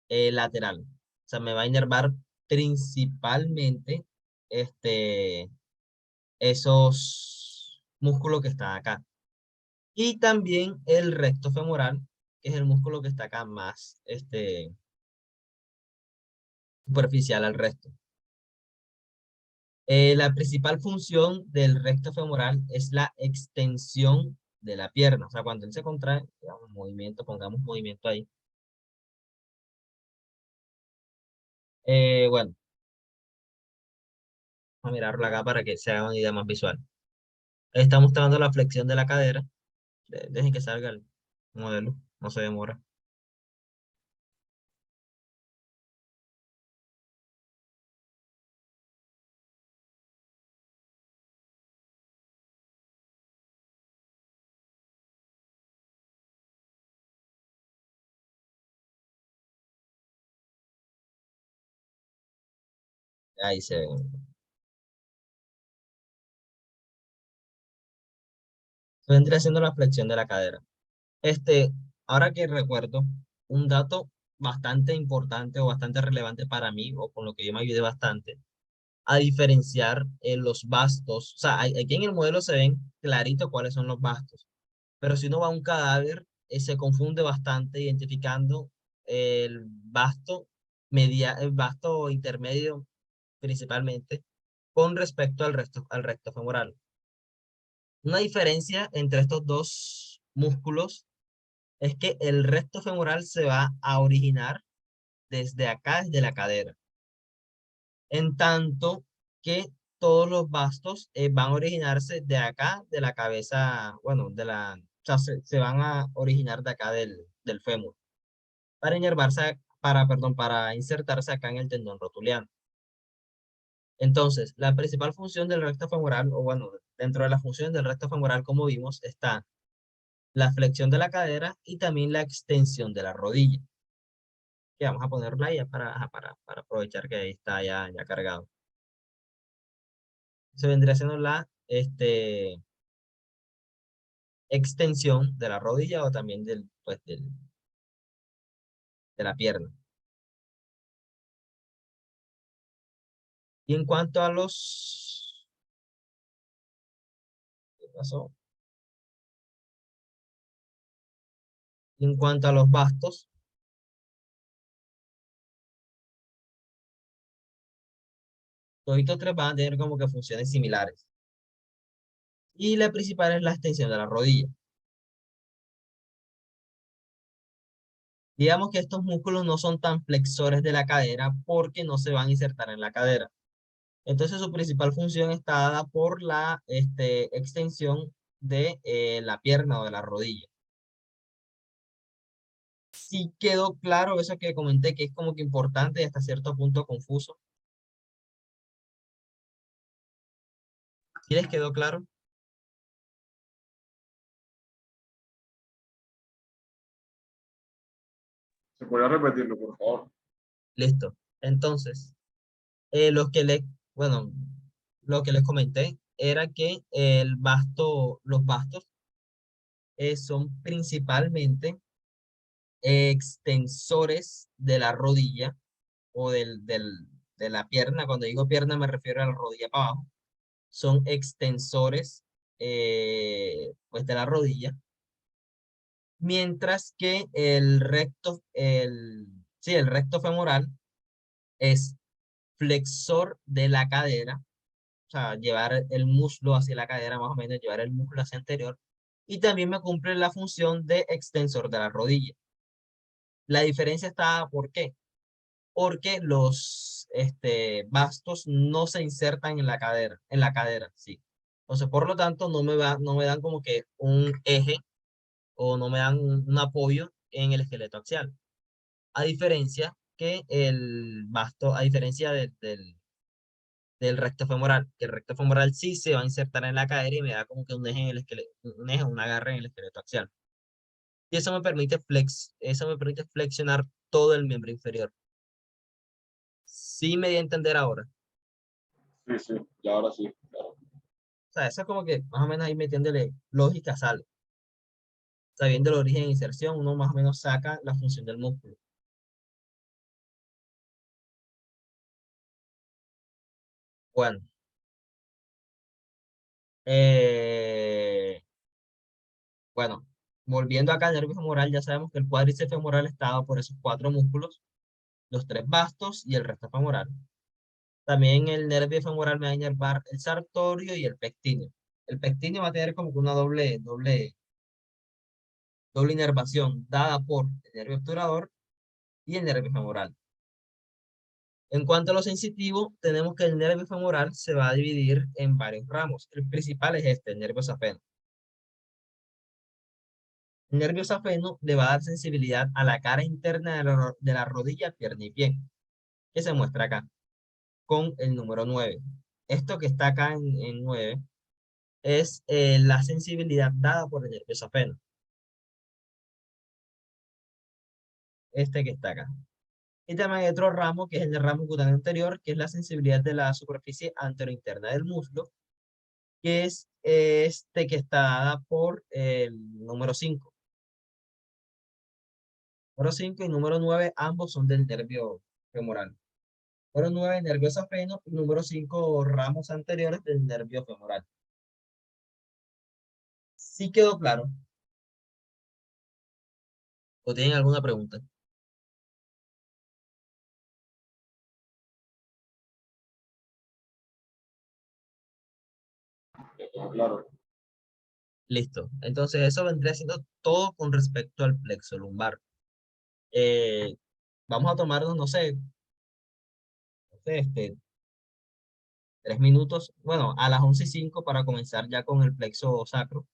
lateral. O sea, me va a inervar principalmente esos músculo que está acá. Y también el recto femoral, que es el músculo que está acá más superficial al resto. La principal función del recto femoral es la extensión de la pierna. O sea, cuando él se contrae, digamos, movimiento, pongamos movimiento ahí. Bueno, vamos a mirarlo acá para que se haga una idea más visual. Está mostrando la flexión de la cadera. Dejen que salga el modelo, no se demora. Ahí se ve. Se vendría haciendo la flexión de la cadera. Ahora que recuerdo, un dato bastante importante o bastante relevante para mí, o con lo que yo me ayudé bastante, a diferenciar los bastos. O sea, aquí en el modelo se ven clarito cuáles son los bastos, pero si uno va a un cadáver, se confunde bastante identificando el basto el basto intermedio principalmente con respecto al recto femoral. Una diferencia entre estos dos músculos es que el recto femoral se va a originar desde acá, desde la cadera. En tanto que todos los bastos van a originarse de acá, de la cabeza, bueno, o sea, se van a originar de acá del fémur, para inervarse, perdón, para insertarse acá en el tendón rotuliano. Entonces, la principal función del recto femoral, o bueno, dentro de la función del recto femoral, como vimos, está la flexión de la cadera y también la extensión de la rodilla. Que vamos a ponerla ya para aprovechar que ahí está ya cargado. Se vendría siendo la extensión de la rodilla o también de la pierna. Y en cuanto a los... ¿Qué pasó? Y en cuanto a los bastos, todos estos tres van a tener como que funciones similares. Y la principal es la extensión de la rodilla. Digamos que estos músculos no son tan flexores de la cadera porque no se van a insertar en la cadera. Entonces su principal función está dada por la extensión de la pierna o de la rodilla. Sí quedó claro eso que comenté, que es como que importante y hasta cierto punto confuso. ¿Sí les quedó claro? ¿Se podría repetirlo, por favor? Listo. Entonces, lo que les, bueno, lo que les comenté era que los bastos son principalmente extensores de la rodilla o de la pierna. Cuando digo pierna me refiero a la rodilla para abajo. Son extensores pues de la rodilla. Mientras que sí, el recto femoral es flexor de la cadera, o sea, llevar el muslo hacia la cadera, más o menos, llevar el muslo hacia anterior, y también me cumple la función de extensor de la rodilla. La diferencia está, ¿por qué? Porque los bastos no se insertan en la cadera, sí. Entonces, por lo tanto, no me dan como que un eje o no me dan un apoyo en el esqueleto axial. A diferencia que el basto, a diferencia del recto femoral, que el recto femoral sí se va a insertar en la cadera y me da como que un eje en el esqueleto, un eje, un agarre en el esqueleto axial. Y eso me permite flexionar todo el miembro inferior. Sí me di a entender ahora. Sí, sí, y ahora sí, claro. O sea, eso es como que más o menos ahí metiéndole lógica sale. Sabiendo el origen e inserción, uno más o menos saca la función del músculo. Bueno, Bueno, volviendo acá al nervio femoral, ya sabemos que el cuádriceps femoral está dado por esos 4 músculos, los 3 bastos y el resto femoral. También el nervio femoral me va a inervar el sartorio y el pectíneo. El pectíneo va a tener como que una doble inervación dada por el nervio obturador y el nervio femoral. En cuanto a lo sensitivo, tenemos que el nervio femoral se va a dividir en varios ramos. El principal es este, el nervio safeno. El nervio safeno le va a dar sensibilidad a la cara interna de la rodilla, pierna y pie, que se muestra acá, con el número 9. Esto que está acá en 9 es la sensibilidad dada por el nervio safeno. Este que está acá. Y también hay otro ramo, que es el ramo cutáneo anterior, que es la sensibilidad de la superficie anterointerna del muslo, que es este que está dada por el número 5. Número 5 y número 9, ambos son del nervio femoral. Número 9, nervio safeno, y número 5, ramos anteriores del nervio femoral. ¿Sí quedó claro? ¿O tienen alguna pregunta? Claro. Listo. Entonces eso vendría siendo todo con respecto al plexo lumbar. Vamos a tomarnos, no sé, 3 minutos, bueno, a las 11:05 para comenzar ya con el plexo sacro,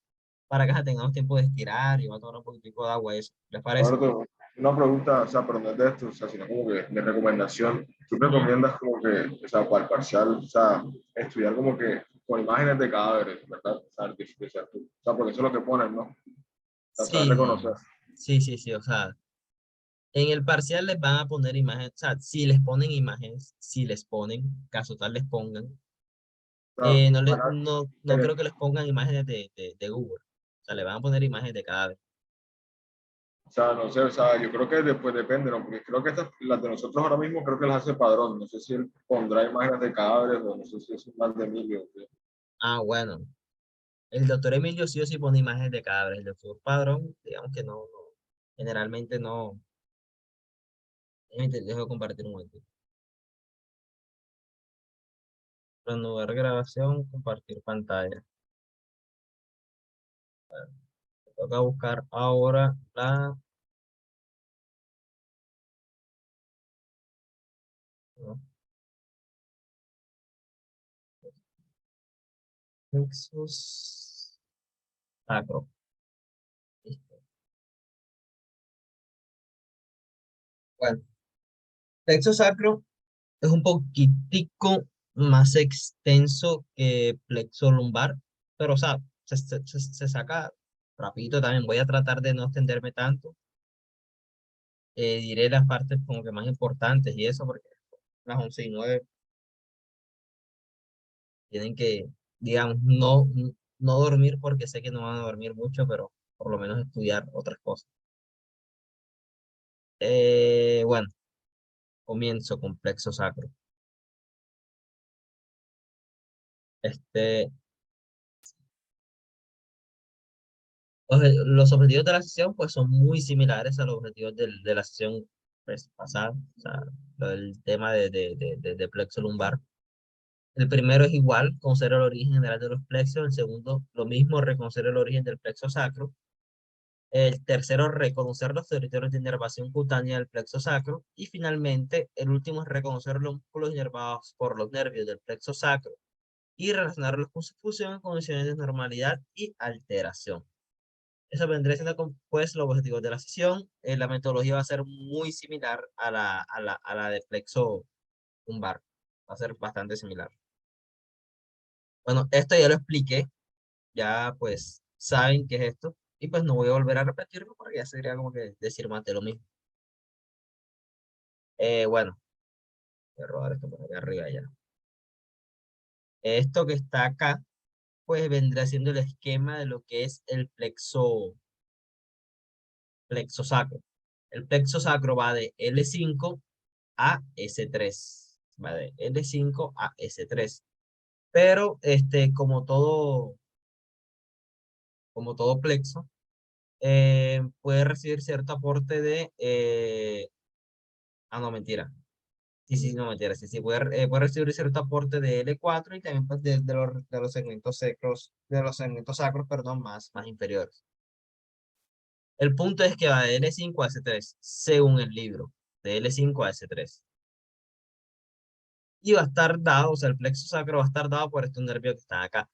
para que ya tengamos tiempo de estirar y va a tomar un poquitico de agua, eso. ¿Les parece? Eduardo, una pregunta, o sea, pero no es de esto, o sea, sino como que de recomendación. ¿Tú recomiendas como que, o sea, para el parcial, o sea, estudiar como que con imágenes de cadáveres, ¿verdad? O sea, porque eso es lo que ponen, ¿no? O sea, saber Sí, reconocer. sí, o sea, en el parcial les van a poner imágenes, o sea, si les ponen imágenes, si les ponen, caso tal les pongan, O sea, no creo que les pongan imágenes de Google, o sea, le van a poner imágenes de cadáver. o sea, no sé, o sea, yo creo que después depende, ¿no? Porque creo que estas, las de nosotros ahora mismo, creo que las hace Padrón. No sé si él pondrá imágenes de cadáveres o no sé si es un mal de Emilio. Ah, bueno, el doctor Emilio sí o sí pone imágenes de cadáveres, el doctor Padrón, digamos que generalmente no. Dejo compartir un momento. Reanudar grabación, compartir pantalla. Me toca buscar ahora la... ¿no? Plexus sacro. Listo. Bueno, plexo sacro es un poquitico más extenso que plexo lumbar, pero o sea, se saca rapidito también. Voy a tratar de no extenderme tanto. Diré las partes como que más importantes y eso, porque las 11:09 tienen que, digamos, no dormir porque sé que no van a dormir mucho, pero por lo menos estudiar otras cosas. Bueno, comienzo con plexo sacro. Este, los objetivos de la sesión pues son muy similares a los objetivos de la sesión pues, pasada, o sea, lo del tema de plexo lumbar. El primero es igual, conocer el origen general de los plexos. El segundo, lo mismo, reconocer el origen del plexo sacro. El tercero, reconocer los territorios de inervación cutánea del plexo sacro. Y finalmente, el último es reconocer los músculos inervados por los nervios del plexo sacro y relacionarlos con su función en condiciones de normalidad y alteración. Eso vendría siendo pues los objetivos de la sesión. La metodología va a ser muy similar a la de plexo lumbar. Va a ser bastante similar. Bueno, esto ya lo expliqué. Ya pues saben qué es esto. Y pues no voy a volver a repetirlo porque ya sería como que decir más de lo mismo. Bueno, voy a robar esto por acá arriba ya. Esto que está acá, pues vendrá siendo el esquema de lo que es el plexo sacro. El plexo sacro va de L5 a S3. Va de L5 a S3. Pero como todo como todo plexo, puede recibir cierto aporte de... no, mentira. Sí, no, mentira. Sí, puede recibir cierto aporte de L4 y también pues, de los segmentos sacros, perdón, más inferiores. El punto es que va de L5 a S3, según el libro, de L5 a S3. Y va a estar dado, o sea, el plexo sacro va a estar dado por estos nervios que están acá.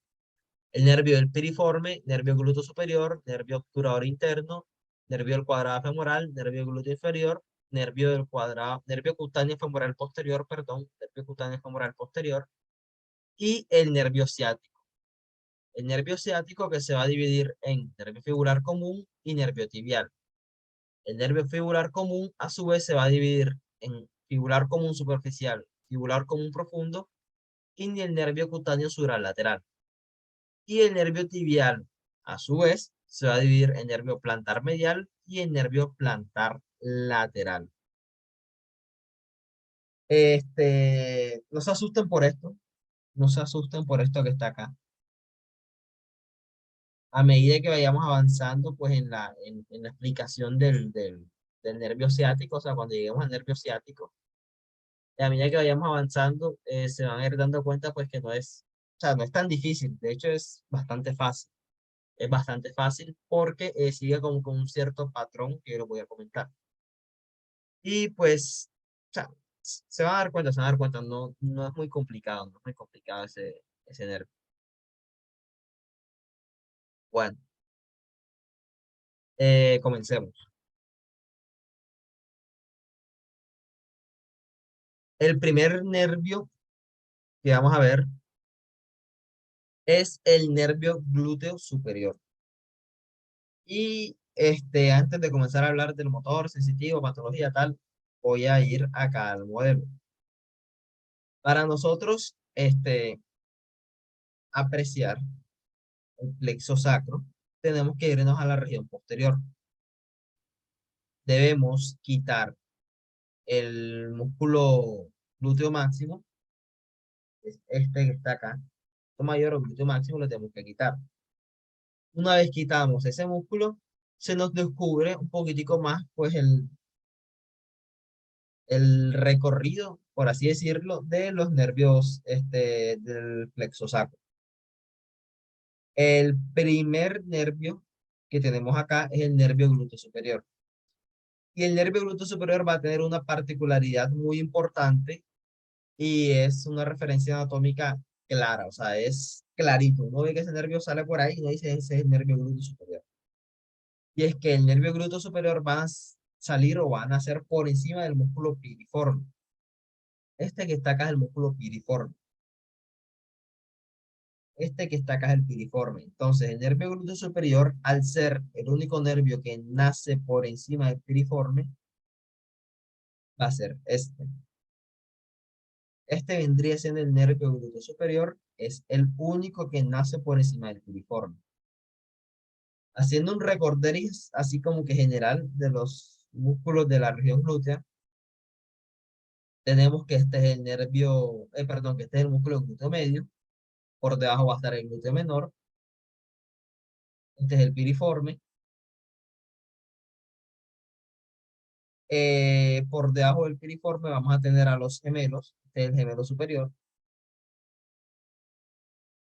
El nervio del piriforme, nervio glúteo superior, nervio obturador interno, nervio del cuadrado femoral, nervio glúteo inferior, nervio cutáneo femoral posterior, perdón, nervio cutáneo femoral posterior, y el nervio ciático. El nervio ciático que se va a dividir en nervio fibular común y nervio tibial. El nervio fibular común, a su vez, se va a dividir en fibular común superficial, fibular común profundo, y el nervio cutáneo lateral. Y el nervio tibial, a su vez, se va a dividir en nervio plantar medial y en nervio plantar lateral. No se asusten por esto, no se asusten por esto que está acá. A medida que vayamos avanzando, pues en la explicación del nervio ciático, o sea, cuando lleguemos al nervio ciático, a medida que vayamos avanzando, se van a ir dando cuenta, pues que no es, o sea, no es tan difícil, de hecho es bastante fácil. Es bastante fácil porque sigue con un cierto patrón que lo voy a comentar. Y pues, o sea, se van a dar cuenta, no es muy complicado, no es muy complicado ese nervio. Bueno, comencemos. El primer nervio que vamos a ver es el nervio glúteo superior. Y antes de comenzar a hablar del motor sensitivo, patología tal, voy a ir acá al modelo. Para nosotros, apreciar el plexo sacro, tenemos que irnos a la región posterior. Debemos quitar el músculo glúteo máximo, es este que está acá, el mayor o glúteo máximo lo tenemos que quitar. Una vez quitamos ese músculo, se nos descubre un poquitico más, pues el recorrido, por así decirlo, de los nervios del plexo sacro. El primer nervio que tenemos acá es el nervio glúteo superior. Y el nervio glúteo superior va a tener una particularidad muy importante y es una referencia anatómica clara, o sea, es clarito. Uno ve que ese nervio sale por ahí y uno dice, ese es el nervio glúteo superior. Y es que el nervio glúteo superior va a salir o va a nacer por encima del músculo piriforme. Este que está acá es el músculo piriforme. Este que está acá es el piriforme. Entonces, el nervio glúteo superior, al ser el único nervio que nace por encima del piriforme, va a ser este. Este vendría siendo el nervio glúteo superior, es el único que nace por encima del piriforme. Haciendo un recorderis así como que general de los músculos de la región glútea, tenemos que este es el nervio, perdón, que este es el músculo glúteo medio, por debajo va a estar el glúteo menor, este es el piriforme, por debajo del piriforme vamos a tener a los gemelos, este es el gemelo superior,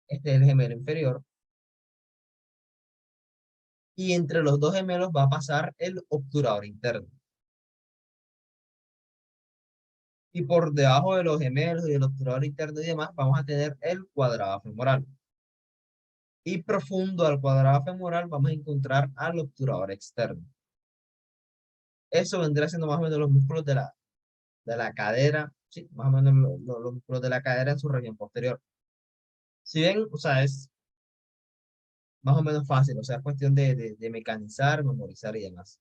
este es el gemelo inferior, y entre los dos gemelos va a pasar el obturador interno. Y por debajo de los gemelos y el obturador interno y demás, vamos a tener el cuadrado femoral. Y profundo al cuadrado femoral vamos a encontrar al obturador externo. Eso vendría siendo más o menos los músculos de la cadera, sí, más o menos los músculos de la cadera en su región posterior. Si ven, o sea, es más o menos fácil, o sea, es cuestión de mecanizar, memorizar y demás.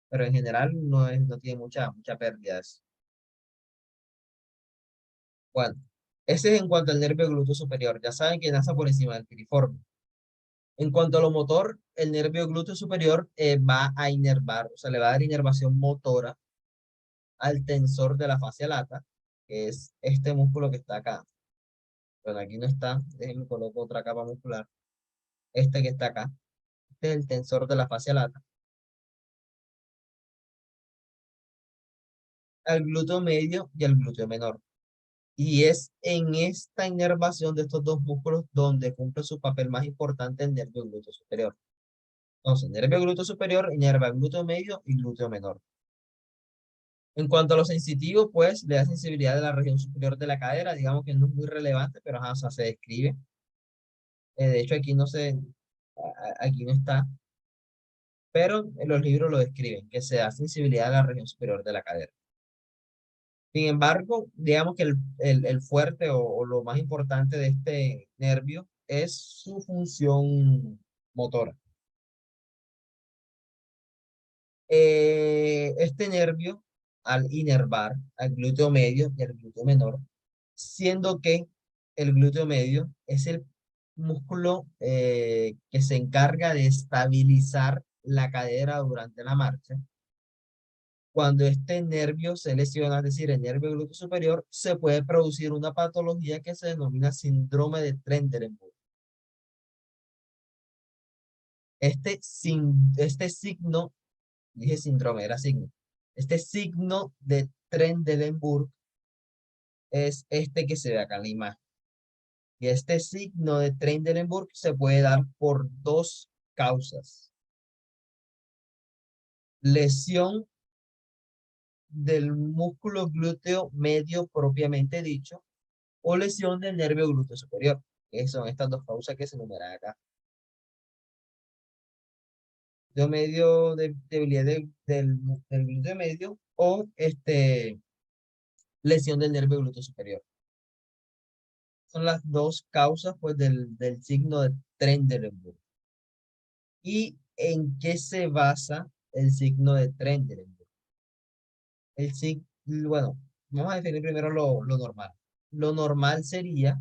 Pero en general no tiene mucha pérdida eso. Bueno, ese es en cuanto al nervio glúteo superior. Ya saben que nace por encima del piriforme. En cuanto a lo motor, el nervio glúteo superior va a inervar, o sea, le va a dar inervación motora al tensor de la fascia lata, que es este músculo que está acá. Bueno, aquí no está, déjenme coloco otra capa muscular. Este que está acá, Este es el tensor de la fascia lata. Al glúteo medio y al glúteo menor. Y es en esta inervación de estos dos músculos donde cumple su papel más importante el nervio glúteo superior. Entonces, nervio glúteo superior inerva glúteo medio y glúteo menor. En cuanto a lo sensitivo, pues le da sensibilidad de la región superior de la cadera, digamos que no es muy relevante, pero ajá, o sea, se describe. De hecho, aquí no se, aquí no está, pero en los libros lo describen, que se da sensibilidad a la región superior de la cadera. Sin embargo, digamos que el fuerte o lo más importante de este nervio es su función motora. Este nervio, al inervar al glúteo medio y al glúteo menor, siendo que el glúteo medio es el músculo que se encarga de estabilizar la cadera durante la marcha. Cuando este nervio se lesiona, es decir, el nervio glúteo superior, se puede producir una patología que se denomina síndrome de Trendelenburg. Este signo, dije síndrome, era signo. Este signo de Trendelenburg es este que se ve acá en la imagen. Y este signo de Trendelenburg se puede dar por dos causas. Lesión del músculo glúteo medio propiamente dicho o lesión del nervio glúteo superior. Que son estas dos causas que se enumeran acá. Glúteo medio, debilidad del glúteo medio o lesión del nervio glúteo superior. Son las dos causas pues, del signo de Trendelenburg. ¿Y en qué se basa el signo de Trendelenburg? Bueno, vamos a definir primero lo normal. Lo normal sería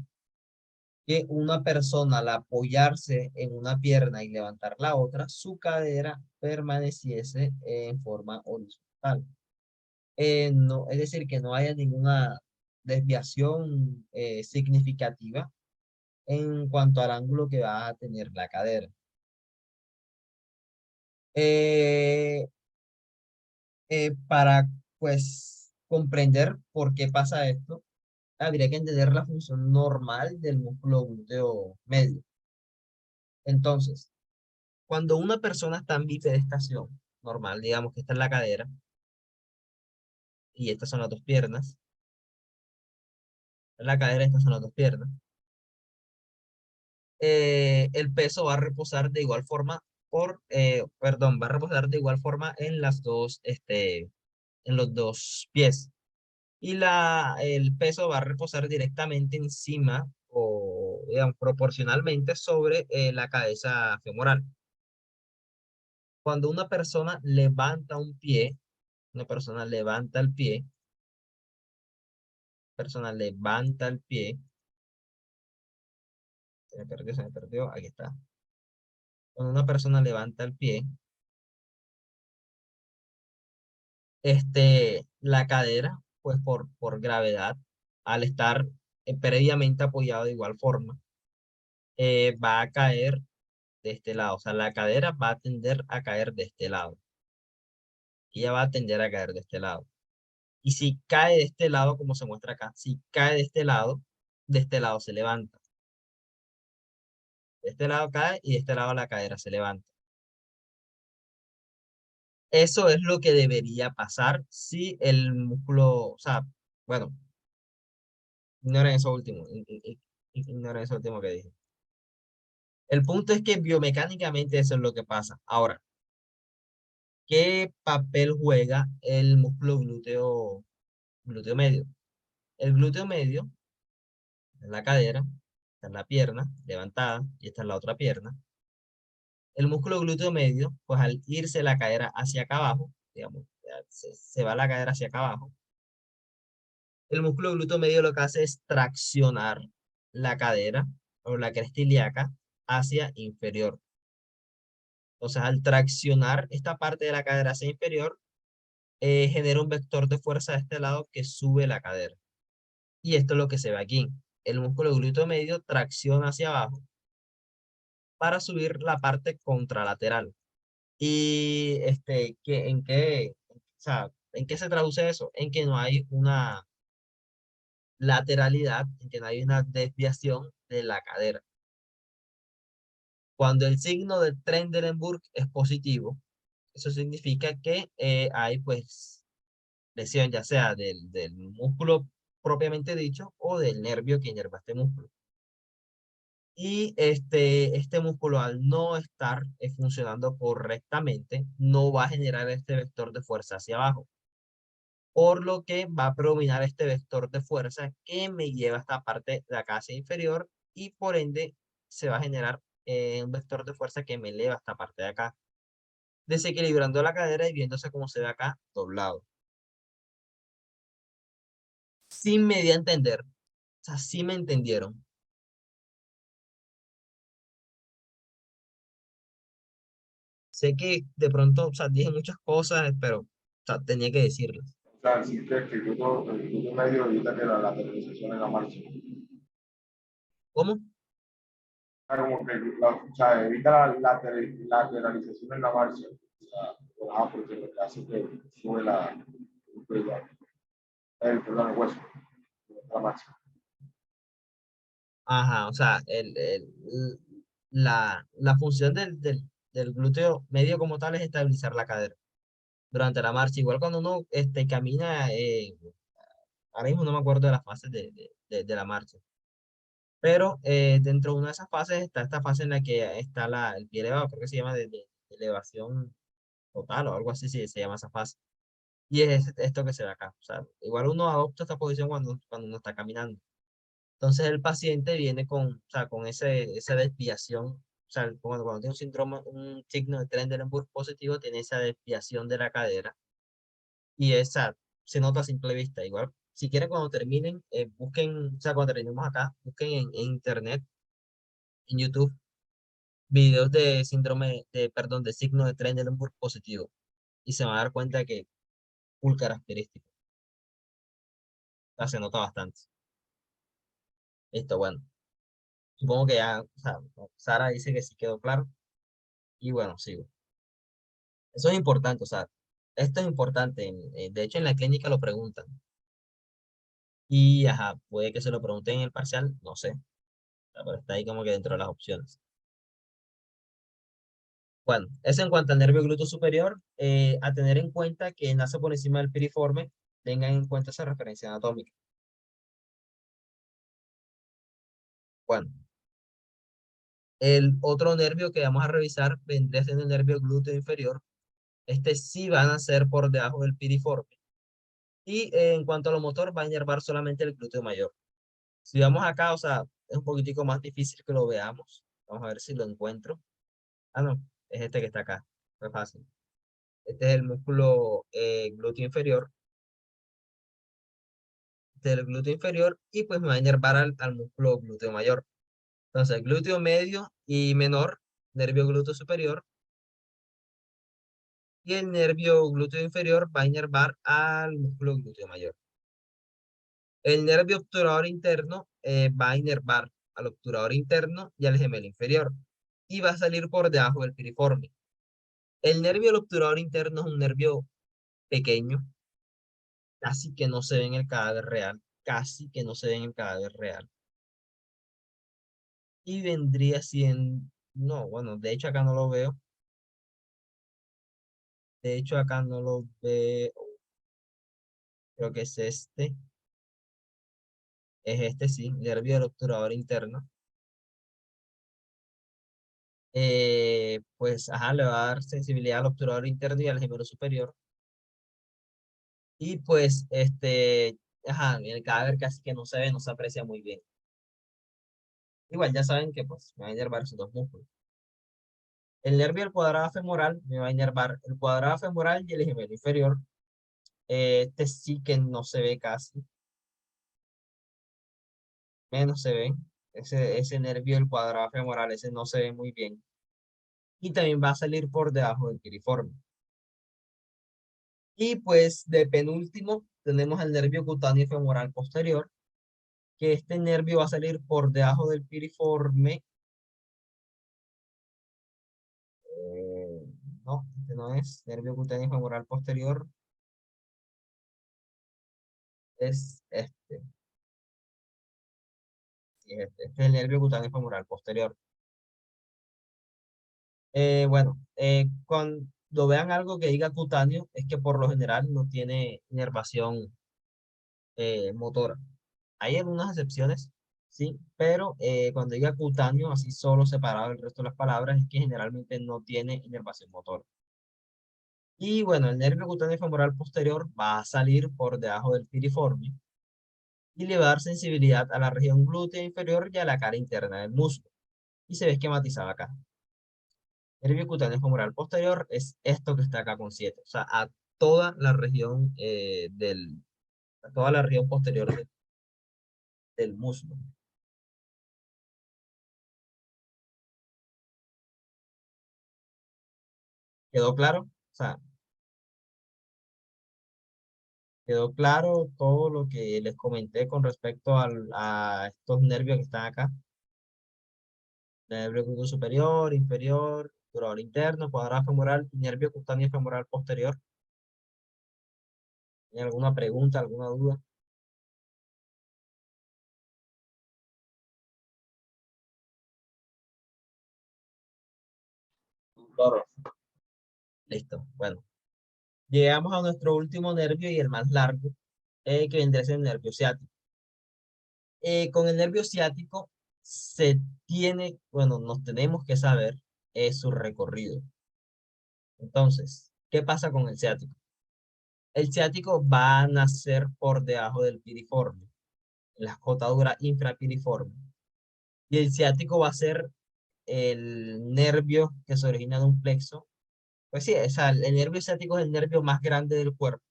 que una persona al apoyarse en una pierna y levantar la otra, su cadera permaneciese en forma horizontal. No, es decir, que no haya ninguna desviación significativa en cuanto al ángulo que va a tener la cadera. Eh, para, pues, comprender por qué pasa esto, habría que entender la función normal del músculo glúteo medio. Entonces, cuando una persona está en bipedestación normal, digamos que esta es la cadera, y estas son las dos piernas, la cadera, estas son las dos piernas, el peso va a reposar de igual forma va a reposar de igual forma en en los dos pies. Y el peso va a reposar directamente encima o, digamos, proporcionalmente sobre la cabeza femoral. Cuando una persona levanta un pie, una persona levanta el pie, se me perdió, aquí está. Cuando una persona levanta el pie, la cadera, pues por gravedad, al estar previamente apoyado de igual forma, va a caer de este lado. O sea, la cadera va a tender a caer de este lado. Y ella va a tender a caer de este lado. Y si cae de este lado, como se muestra acá, si cae de este lado se levanta. De este lado cae y de este lado la cadera se levanta. Eso es lo que debería pasar si el músculo, o sea, bueno, ignoren eso último, ignoren eso último que dije. El punto es que biomecánicamente eso es lo que pasa. Ahora, ¿qué papel juega el músculo glúteo medio? El glúteo medio, en la cadera, está en la pierna levantada y esta es la otra pierna. El músculo glúteo medio, pues al irse la cadera hacia acá abajo, digamos, se va la cadera hacia acá abajo. El músculo glúteo medio lo que hace es traccionar la cadera o la cresta ilíaca hacia inferior. Entonces, al traccionar esta parte de la cadera hacia inferior, genera un vector de fuerza de este lado que sube la cadera. Y esto es lo que se ve aquí. El músculo glúteo medio tracciona hacia abajo para subir la parte contralateral. Y o sea, ¿en qué se traduce eso? En que no hay una lateralidad, en que no hay una desviación de la cadera. Cuando el signo de Trendelenburg es positivo, eso significa que hay pues lesión ya sea del músculo propiamente dicho o del nervio que inerva este músculo. Y este músculo al no estar funcionando correctamente, no va a generar este vector de fuerza hacia abajo. Por lo que va a predominar este vector de fuerza que me lleva a esta parte de acá hacia inferior y por ende se va a generar un vector de fuerza que me eleva a esta parte de acá, desequilibrando la cadera y viéndose como se ve acá doblado. Sí me di a entender, o sea, sí me entendieron. Sé que de pronto, o sea, dije muchas cosas, pero o sea, tenía que decirlas. O sea, sí que el glúteo medio evita que la lateralización en la marcha. ¿Cómo? Como que o sea, evita la lateralización en la marcha. O sea, porque lo que hace es que sube perdón, el hueso, la marcha. Ajá, o sea, la función del glúteo medio como tal es estabilizar la cadera durante la marcha. Igual cuando uno camina, ahora mismo no me acuerdo de las fases de la marcha, pero dentro de una de esas fases está esta fase en la que está el pie elevado, creo que se llama de elevación total o algo así, se llama esa fase. Y es esto que se ve acá. O sea, igual uno adopta esta posición cuando uno está caminando. Entonces el paciente viene o sea, con esa desviación, o sea, cuando tiene un síndrome, un signo de Trendelenburg positivo, tiene esa desviación de la cadera y esa se nota a simple vista. Igual, si quieren cuando terminen, busquen, o sea, cuando terminemos acá, busquen en internet, en YouTube, videos de perdón, de signo de Trendelenburg positivo y se van a dar cuenta que full característico. O sea, se nota bastante. Listo, bueno. Supongo que ya, o sea, Sara dice que sí quedó claro. Y bueno, sigo. Eso es importante, o sea, esto es importante. De hecho, en la clínica lo preguntan. Y, ajá, puede que se lo pregunten en el parcial, no sé. O sea, pero está ahí como que dentro de las opciones. Bueno, eso en cuanto al nervio glúteo superior, a tener en cuenta que nace por encima del piriforme, tengan en cuenta esa referencia anatómica. Bueno, el otro nervio que vamos a revisar vendría siendo el nervio glúteo inferior. Este sí van a ser por debajo del piriforme. Y en cuanto a lo motor, va a inervar solamente el glúteo mayor. Si vamos acá, o sea, es un poquitico más difícil que lo veamos. Vamos a ver si lo encuentro. Ah, no, es este que está acá. Fue fácil. Este es el músculo glúteo inferior. Este es el glúteo inferior y pues me va a inervar al músculo glúteo mayor. Entonces, glúteo medio y menor, nervio glúteo superior. Y el nervio glúteo inferior va a inervar al músculo glúteo mayor. El nervio obturador interno va a inervar al obturador interno y al gemelo inferior y va a salir por debajo del piriforme. El nervio del obturador interno es un nervio pequeño, casi que no se ve en el cadáver real, casi que no se ve en el cadáver real. Y vendría siendo, no, bueno, de hecho acá no lo veo. De hecho acá no lo veo, creo que es este. Es este, sí, nervio del obturador interno. Pues, ajá, le va a dar sensibilidad al obturador interno y al gemelo superior. Y pues, ajá, el cadáver casi que no se ve, no se aprecia muy bien. Igual ya saben que pues me va a inervar esos dos músculos. El nervio del cuadrado femoral me va a inervar el cuadrado femoral y el gemelo inferior. Este sí que no se ve casi, menos se ve. Ese nervio del cuadrado femoral, ese no se ve muy bien. Y también va a salir por debajo del piriforme. Y pues de penúltimo tenemos el nervio cutáneo femoral posterior, que este nervio va a salir por debajo del piriforme No, este no es. Nervio cutáneo femoral posterior. Es este. Sí, este es el nervio cutáneo femoral posterior. Bueno, cuando vean algo que diga cutáneo, es que por lo general no tiene inervación motora. Hay algunas excepciones, sí, pero cuando diga cutáneo, así solo separado del resto de las palabras, es que generalmente no tiene inervación motora. Y bueno, el nervio cutáneo femoral posterior va a salir por debajo del piriforme y le va a dar sensibilidad a la región glútea inferior y a la cara interna del muslo. Y se ve esquematizado acá. Nervio cutáneo femoral posterior es esto que está acá con 7, o sea, a toda la región a toda la región posterior del muslo. ¿Quedó claro? O sea, quedó claro todo lo que les comenté con respecto a estos nervios que están acá. Nervio cutáneo superior, inferior, durador interno, cuadrado femoral, nervio cutáneo femoral posterior. ¿Tiene alguna pregunta, alguna duda? Claro. Listo. Bueno, llegamos a nuestro último nervio y el más largo, que vendría a ser el nervio ciático. Con el nervio ciático se tiene, bueno, nos tenemos que saber su recorrido. Entonces, ¿qué pasa con el ciático? El ciático va a nacer por debajo del piriforme, en la escotadura infrapiriforme. Y el ciático va a ser el nervio que se origina de un plexo. Pues sí, o sea, el nervio ciático es el nervio más grande del cuerpo.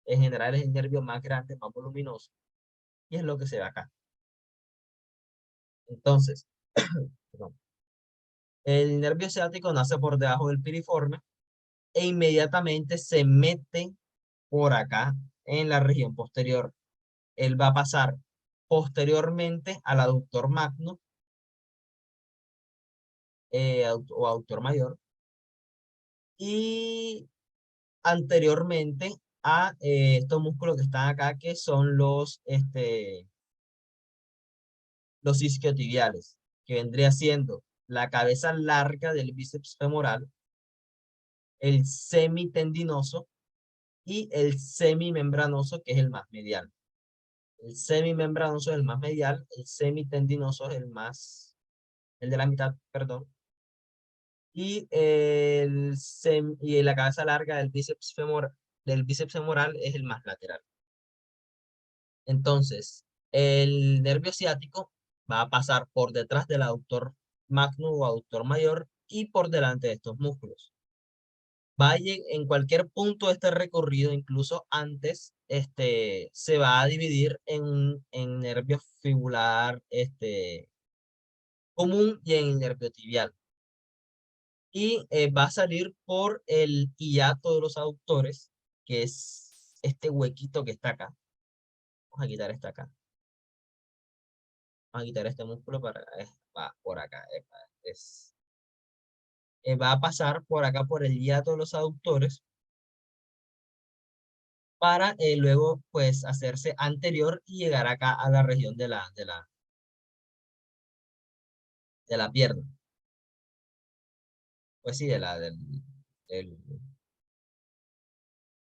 En general es el nervio más grande, más voluminoso. Y es lo que se ve acá. Entonces, perdón, el nervio ciático nace por debajo del piriforme e inmediatamente se mete por acá en la región posterior. Él va a pasar posteriormente al aductor magno o aductor mayor y anteriormente a estos músculos que están acá, que son los isquiotibiales, que vendría siendo la cabeza larga del bíceps femoral, el semitendinoso y el semimembranoso, que es el más medial. El semimembranoso es el más medial, el semitendinoso es el de la mitad, perdón. Y, y la cabeza larga del bíceps femoral es el más lateral. Entonces, el nervio ciático va a pasar por detrás del aductor magno o aductor mayor y por delante de estos músculos. En cualquier punto de este recorrido, incluso antes, se va a dividir en nervio fibular común y en el nervio tibial. Y va a salir por el hiato de los aductores, que es este huequito que está acá. Vamos a quitar este acá. Vamos a quitar este músculo va por acá. Va a pasar por acá por el hiato de los aductores para luego pues hacerse anterior y llegar acá a la región de la pierna. Pues sí, del-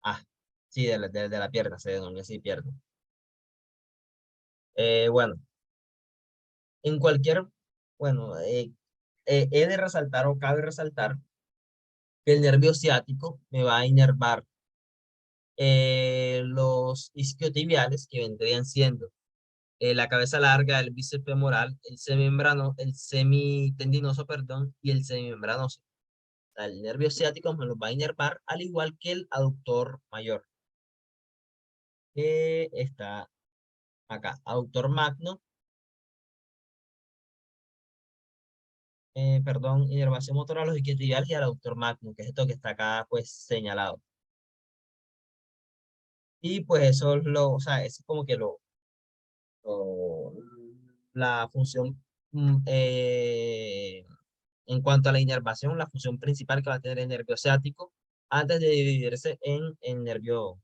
ah, sí, de la pierna, se denomina así pierna. Bueno, en cualquier, bueno, he de resaltar o cabe resaltar que el nervio ciático me va a inervar los isquiotibiales, que vendrían siendo la cabeza larga, el bíceps femoral, el semitendinoso, perdón, y el semimembranoso. O sea, el nervio ciático me lo va a inervar al igual que el aductor mayor, que está acá. Aductor magno, perdón, inervación motora a los isquiotibiales y al aductor magno, que es esto que está acá pues señalado. Y pues eso es o sea, es como que lo- la función En cuanto a la inervación, la función principal que va a tener el nervio ciático antes de dividirse en el nervio,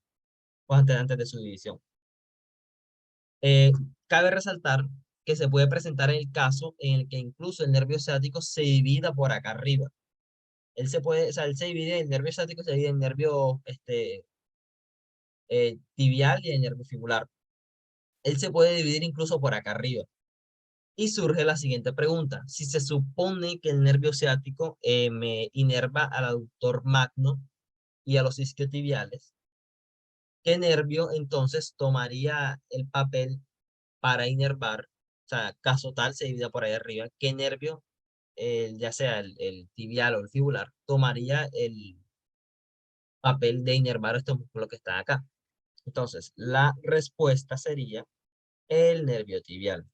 o antes de su división. Cabe resaltar que se puede presentar el caso en el que incluso el nervio ciático se divida por acá arriba. Él se puede, o sea, él se divide, el nervio ciático se divide en nervio tibial y en nervio fibular. Él se puede dividir incluso por acá arriba. Y surge la siguiente pregunta. Si se supone que el nervio ciático me inerva al aductor magno y a los isquiotibiales, ¿qué nervio entonces tomaría el papel para inervar? O sea, caso tal se divida por ahí arriba, ¿qué nervio, ya sea el tibial o el fibular, tomaría el papel de inervar estos músculos que están acá? Entonces, la respuesta sería el nervio tibial.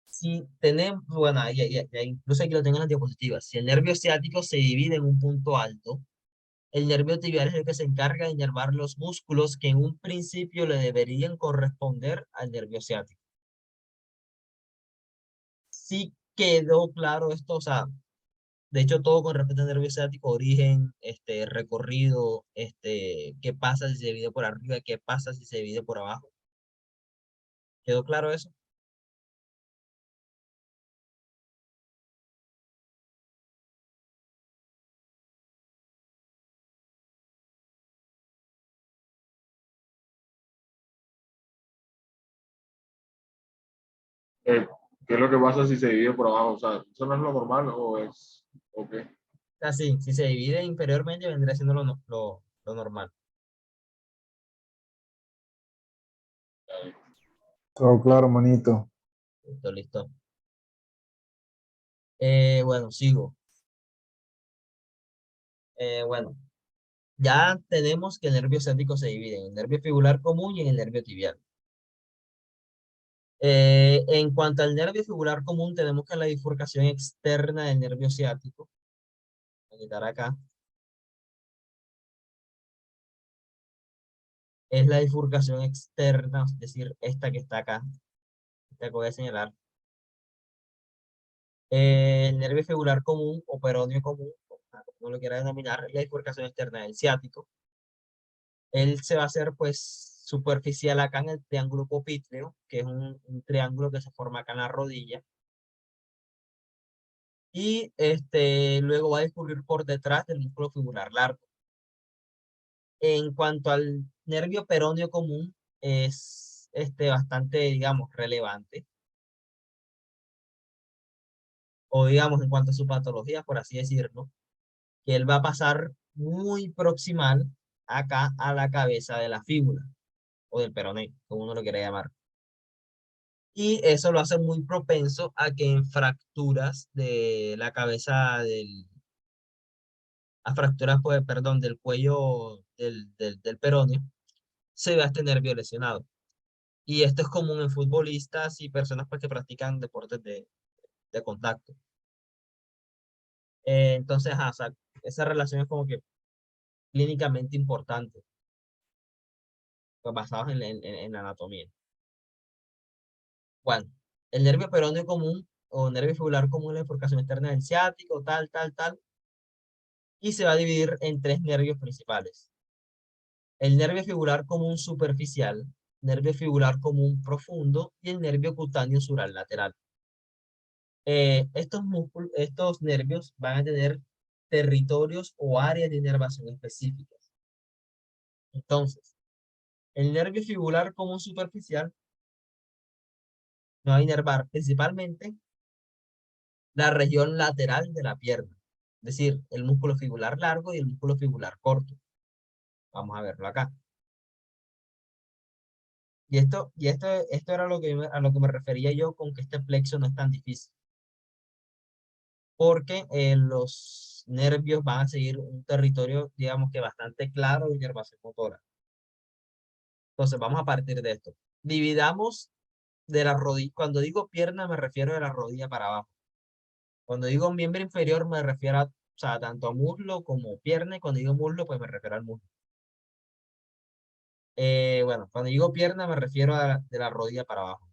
Si tenemos, bueno, incluso aquí lo tengo en las diapositivas, si el nervio ciático se divide en un punto alto, el nervio tibial es el que se encarga de inervar los músculos que en un principio le deberían corresponder al nervio ciático. Si quedó claro esto, o sea, de hecho todo con respecto al nervio ciático, origen, recorrido, qué pasa si se divide por arriba, qué pasa si se divide por abajo. ¿Quedó claro eso? ¿Qué es lo que pasa si se divide por abajo? O sea, ¿eso no es lo normal o es, o qué? O sea, sí, si se divide inferiormente vendría siendo lo normal. Todo claro, manito. Listo, listo. Bueno, sigo. Bueno, ya tenemos que el nervio ciático se divide en el nervio fibular común y en el nervio tibial. En cuanto al nervio fibular común, tenemos que la bifurcación externa del nervio ciático, voy a quitar acá, es la bifurcación externa, es decir, esta que está acá, esta que voy a señalar. El nervio fibular común o peroneo común, como lo quiera denominar, es la bifurcación externa del ciático. Él se va a hacer pues superficial acá en el triángulo popitreo, que es un triángulo que se forma acá en la rodilla. Y luego va a discurrir por detrás del músculo fibular largo. En cuanto al nervio peroneo común, es bastante, digamos, relevante. O digamos, en cuanto a su patología, por así decirlo, que él va a pasar muy proximal acá a la cabeza de la fíbula, o del peroneo, como uno lo quiera llamar. Y eso lo hace muy propenso a que en fracturas de la cabeza a fracturas, pues, perdón, del cuello del peroneo, se vea este nervio lesionado. Y esto es común en futbolistas y personas pues, que practican deportes de contacto. Entonces, o sea, esa relación es como que clínicamente importante, pues, basados en la anatomía. Bueno, el nervio peroneo común o nervio fibular común es la bifurcación externa del ciático, tal, tal, tal, y se va a dividir en tres nervios principales. El nervio fibular común superficial, nervio fibular común profundo y el nervio cutáneo sural lateral. Estos nervios van a tener territorios o áreas de inervación específicas. Entonces, el nervio fibular común superficial nos va a inervar principalmente la región lateral de la pierna, es decir, el músculo fibular largo y el músculo fibular corto. Vamos a verlo acá. Y esto era a lo que me refería yo con que este plexo no es tan difícil. Porque los nervios van a seguir un territorio, digamos que bastante claro de inervación motora. Entonces, vamos a partir de esto. Dividamos de la rodilla. Cuando digo pierna, me refiero de la rodilla para abajo. Cuando digo miembro inferior, me refiero a, o sea, tanto a muslo como pierna. Y cuando digo muslo, pues me refiero al muslo. Bueno, cuando digo pierna, me refiero de la rodilla para abajo.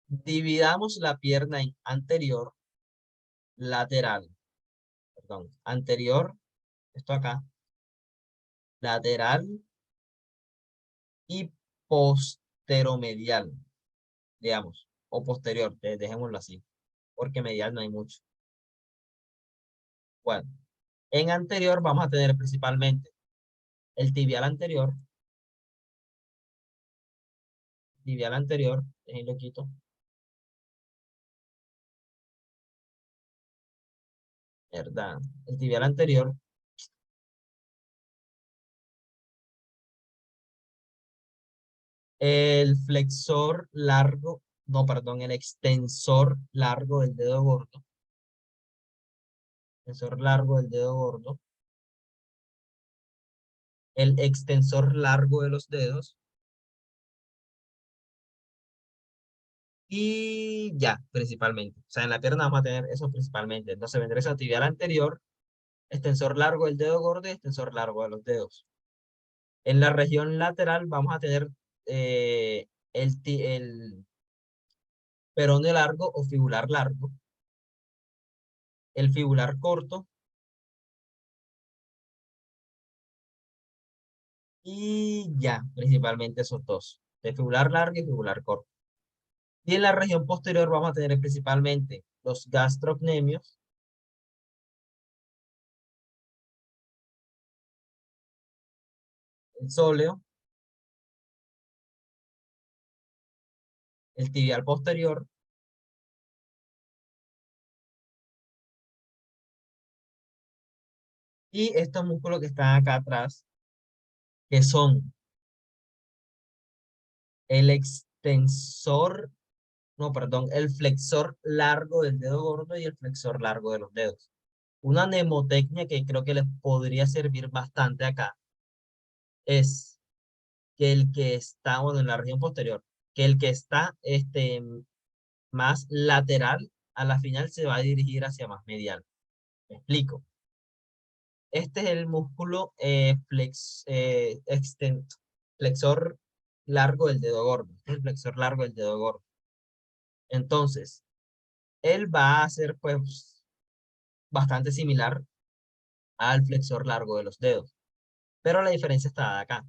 Dividamos la pierna en anterior, lateral, perdón, anterior, esto acá, lateral y posteromedial, digamos, o posterior, dejémoslo así, porque medial no hay mucho. Bueno, en anterior vamos a tener principalmente el tibial anterior, ahí lo quito. ¿Verdad? El tibial anterior, el flexor largo, no, perdón, el extensor largo del dedo gordo, extensor largo del dedo gordo, el extensor largo de los dedos, y ya, principalmente. O sea, en la pierna vamos a tener eso principalmente. Entonces vendría ese tibial anterior, extensor largo del dedo gordo y extensor largo de los dedos. En la región lateral vamos a tener el peroneo largo o fibular largo, el fibular corto y ya, principalmente esos dos, de fibular largo y fibular corto. Y en la región posterior vamos a tener principalmente los gastrocnemios, el sóleo, el tibial posterior, y estos músculos que están acá atrás, que son el extensor, no, perdón, el flexor largo del dedo gordo y el flexor largo de los dedos. Una mnemotecnia que creo que les podría servir bastante acá es que el que está, bueno, en la región posterior, que el que está más lateral a la final se va a dirigir hacia más medial. Me explico. Este es el músculo flexor largo del dedo gordo. Este es el flexor largo del dedo gordo. Entonces, él va a ser pues bastante similar al flexor largo de los dedos. Pero la diferencia está acá.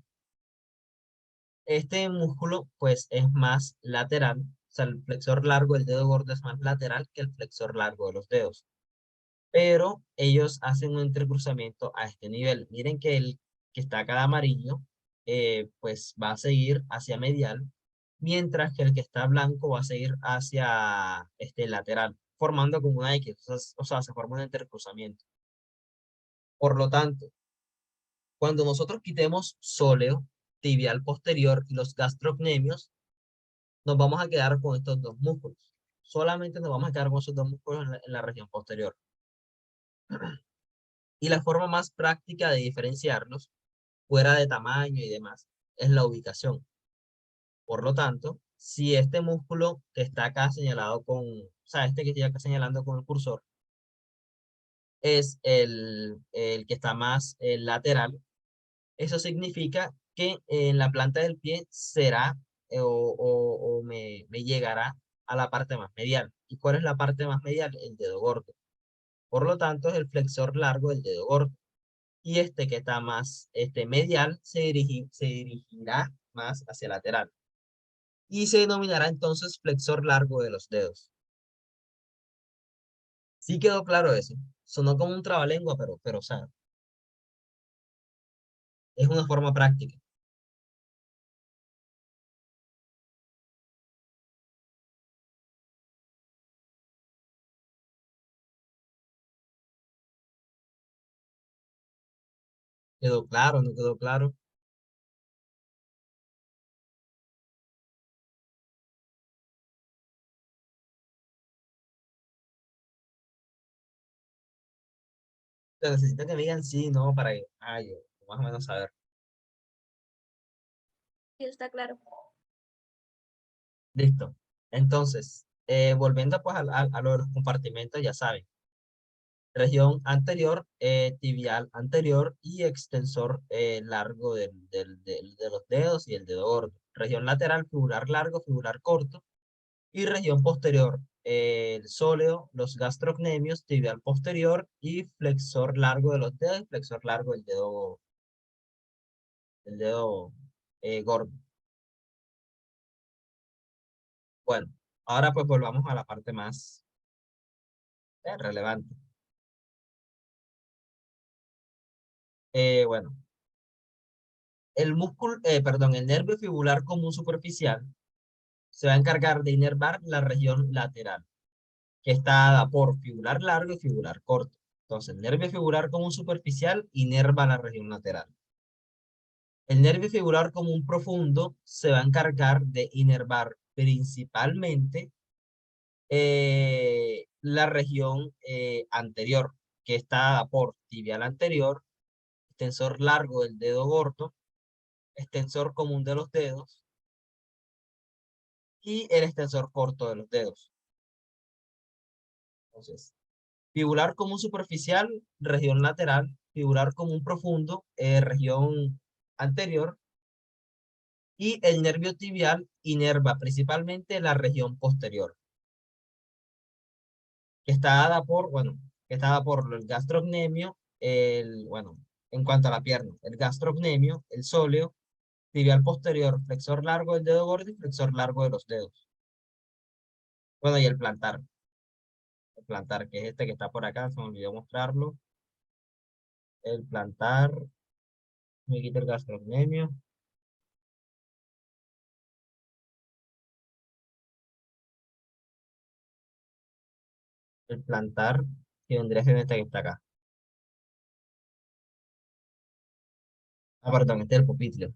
Este músculo pues es más lateral. O sea, el flexor largo del dedo gordo es más lateral que el flexor largo de los dedos. Pero ellos hacen un entrecruzamiento a este nivel. Miren que el que está acá de amarillo, pues va a seguir hacia medial, mientras que el que está blanco va a seguir hacia este lateral, formando como una X, o sea, se forma un entrecruzamiento. Por lo tanto, cuando nosotros quitemos sóleo, tibial posterior y los gastrocnemios, nos vamos a quedar con estos dos músculos. Solamente nos vamos a quedar con esos dos músculos en la región posterior. Y la forma más práctica de diferenciarlos, fuera de tamaño y demás, es la ubicación. Por lo tanto, si este músculo que está acá señalado con, o sea, este que estoy acá señalando con el cursor, es el que está más lateral, eso significa que en la planta del pie será o me llegará a la parte más medial. ¿Y cuál es la parte más medial? El dedo gordo. Por lo tanto, es el flexor largo del dedo gordo. Y este que está más medial se dirigirá más hacia lateral. Y se denominará entonces flexor largo de los dedos. Sí quedó claro eso. Sonó como un trabalengua, pero o sea, es una forma práctica. ¿Quedó claro? ¿No quedó claro? Se necesita que me digan sí, no, para que, yo más o menos saber. Sí, está claro. Listo. Entonces, volviendo pues a lo de los compartimentos, ya saben. Región anterior, tibial anterior y extensor largo de los dedos y el dedo gordo. Región lateral, fibular largo, fibular corto. Y región posterior, el sóleo, los gastrocnemios, tibial posterior y flexor largo de los dedos y flexor largo del dedo gordo. Bueno, ahora pues volvamos a la parte más relevante. Bueno, el nervio fibular común superficial se va a encargar de inervar la región lateral, que está dada por fibular largo y fibular corto. Entonces, el nervio fibular común superficial inerva la región lateral. El nervio fibular común profundo se va a encargar de inervar principalmente la región anterior, que está dada por tibial anterior, extensor largo del dedo gordo, extensor común de los dedos y el extensor corto de los dedos. Entonces, fibular común superficial, región lateral, fibular común profundo, región anterior, y el nervio tibial inerva principalmente la región posterior, que está dada por, bueno, que está dada por el gastrocnemio, bueno, en cuanto a la pierna, el gastrocnemio, el sóleo, tibial posterior, flexor largo del dedo gordo y flexor largo de los dedos. Bueno, y el plantar, que es este que está por acá, se me olvidó mostrarlo. El plantar, me quita el gastrocnemio. El plantar, que vendría siendo este que está acá. Ah, perdón, este es el popitlio.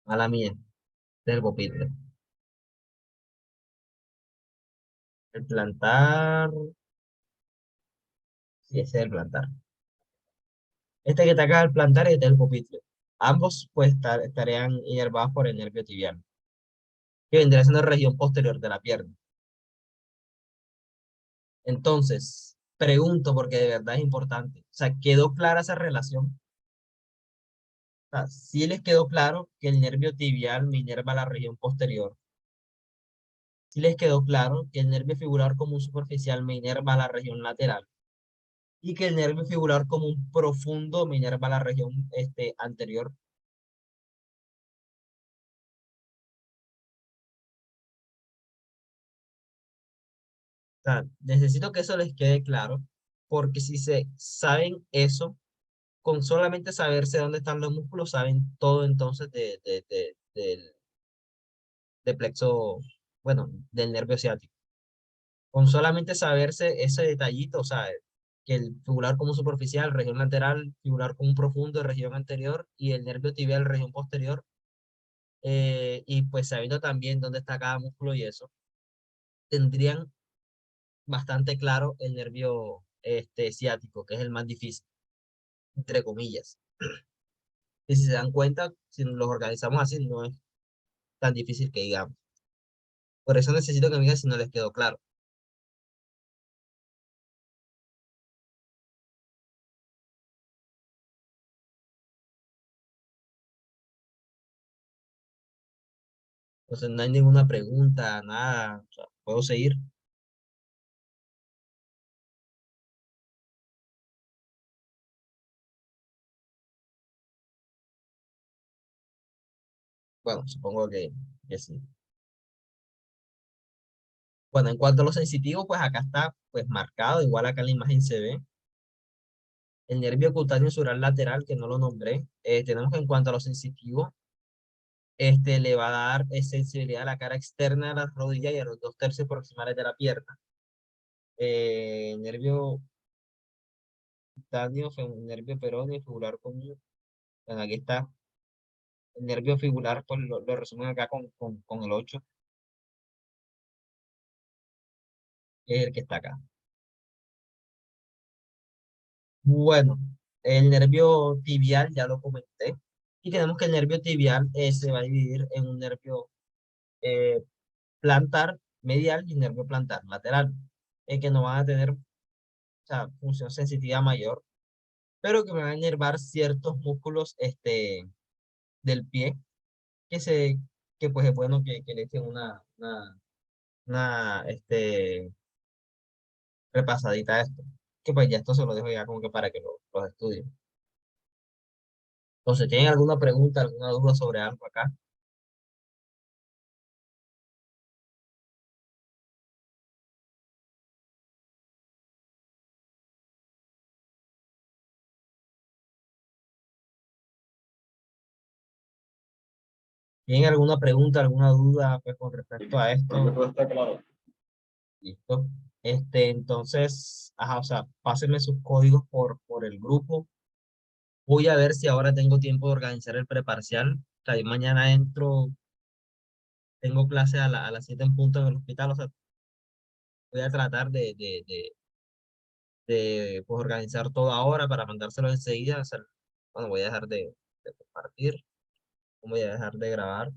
Mala mía, este es el popitlio. El plantar, sí, ese es el plantar. Este que está acá, el plantar, y este es el popitlio. Ambos, pues, estarían inervados por el nervio tibial, que vendría siendo la región posterior de la pierna. Entonces, pregunto, porque de verdad es importante. O sea, ¿quedó clara esa relación? O sea, sí les quedó claro que el nervio tibial me inerva la región posterior. Sí les quedó claro que el nervio fibular común superficial me inerva la región lateral y que el nervio fibular común profundo me inerva la región anterior. O sea, necesito que eso les quede claro, porque si se saben eso, con solamente saberse dónde están los músculos, saben todo entonces de plexo, bueno, del nervio ciático. Con solamente saberse ese detallito, o sea, que el fibular común superficial, región lateral, fibular común profundo, región anterior, y el nervio tibial, región posterior, y pues sabiendo también dónde está cada músculo y eso, tendrían bastante claro el nervio ciático, que es el más difícil, entre comillas. Y si se dan cuenta, si los organizamos así, no es tan difícil que digamos. Por eso necesito que me digan si no les quedó claro. Entonces no hay ninguna pregunta, nada, o sea, puedo seguir. Bueno, supongo que sí. Bueno, en cuanto a lo sensitivo, pues acá está pues marcado, igual acá en la imagen se ve. El nervio cutáneo sural lateral, que no lo nombré, tenemos que en cuanto a lo sensitivo, le va a dar sensibilidad a la cara externa de la rodilla y a los 2/3 proximales de la pierna. Nervio cutáneo, nervio peroneo, fibular común. Bueno, aquí está. El nervio fibular, pues lo resumen acá con el 8, que es el que está acá. Bueno, el nervio tibial ya lo comenté. Y tenemos que el nervio tibial se va a dividir en un nervio eh, plantar medial y un nervio plantar lateral, que no van a tener, o sea, función sensitiva mayor, pero que van a inervar ciertos músculos del pie, que, se, que pues es bueno que le echen una una repasadita a esto. Que pues ya esto se lo dejo ya como que para que los estudien. Entonces, ¿tienen alguna pregunta, alguna duda sobre algo acá? ¿Tienen alguna pregunta, alguna duda pues, con respecto a Creo que esto? todo está claro. Listo. Entonces, ajá, o sea, pásenme sus códigos por el grupo. Voy a ver si ahora tengo tiempo de organizar el preparcial. O sea, yo mañana entro, tengo clase a las 7 en punto en el hospital. O sea, voy a tratar de pues, organizar todo ahora para mandárselo enseguida. O sea, bueno, voy a dejar de compartir, voy a dejar de grabar.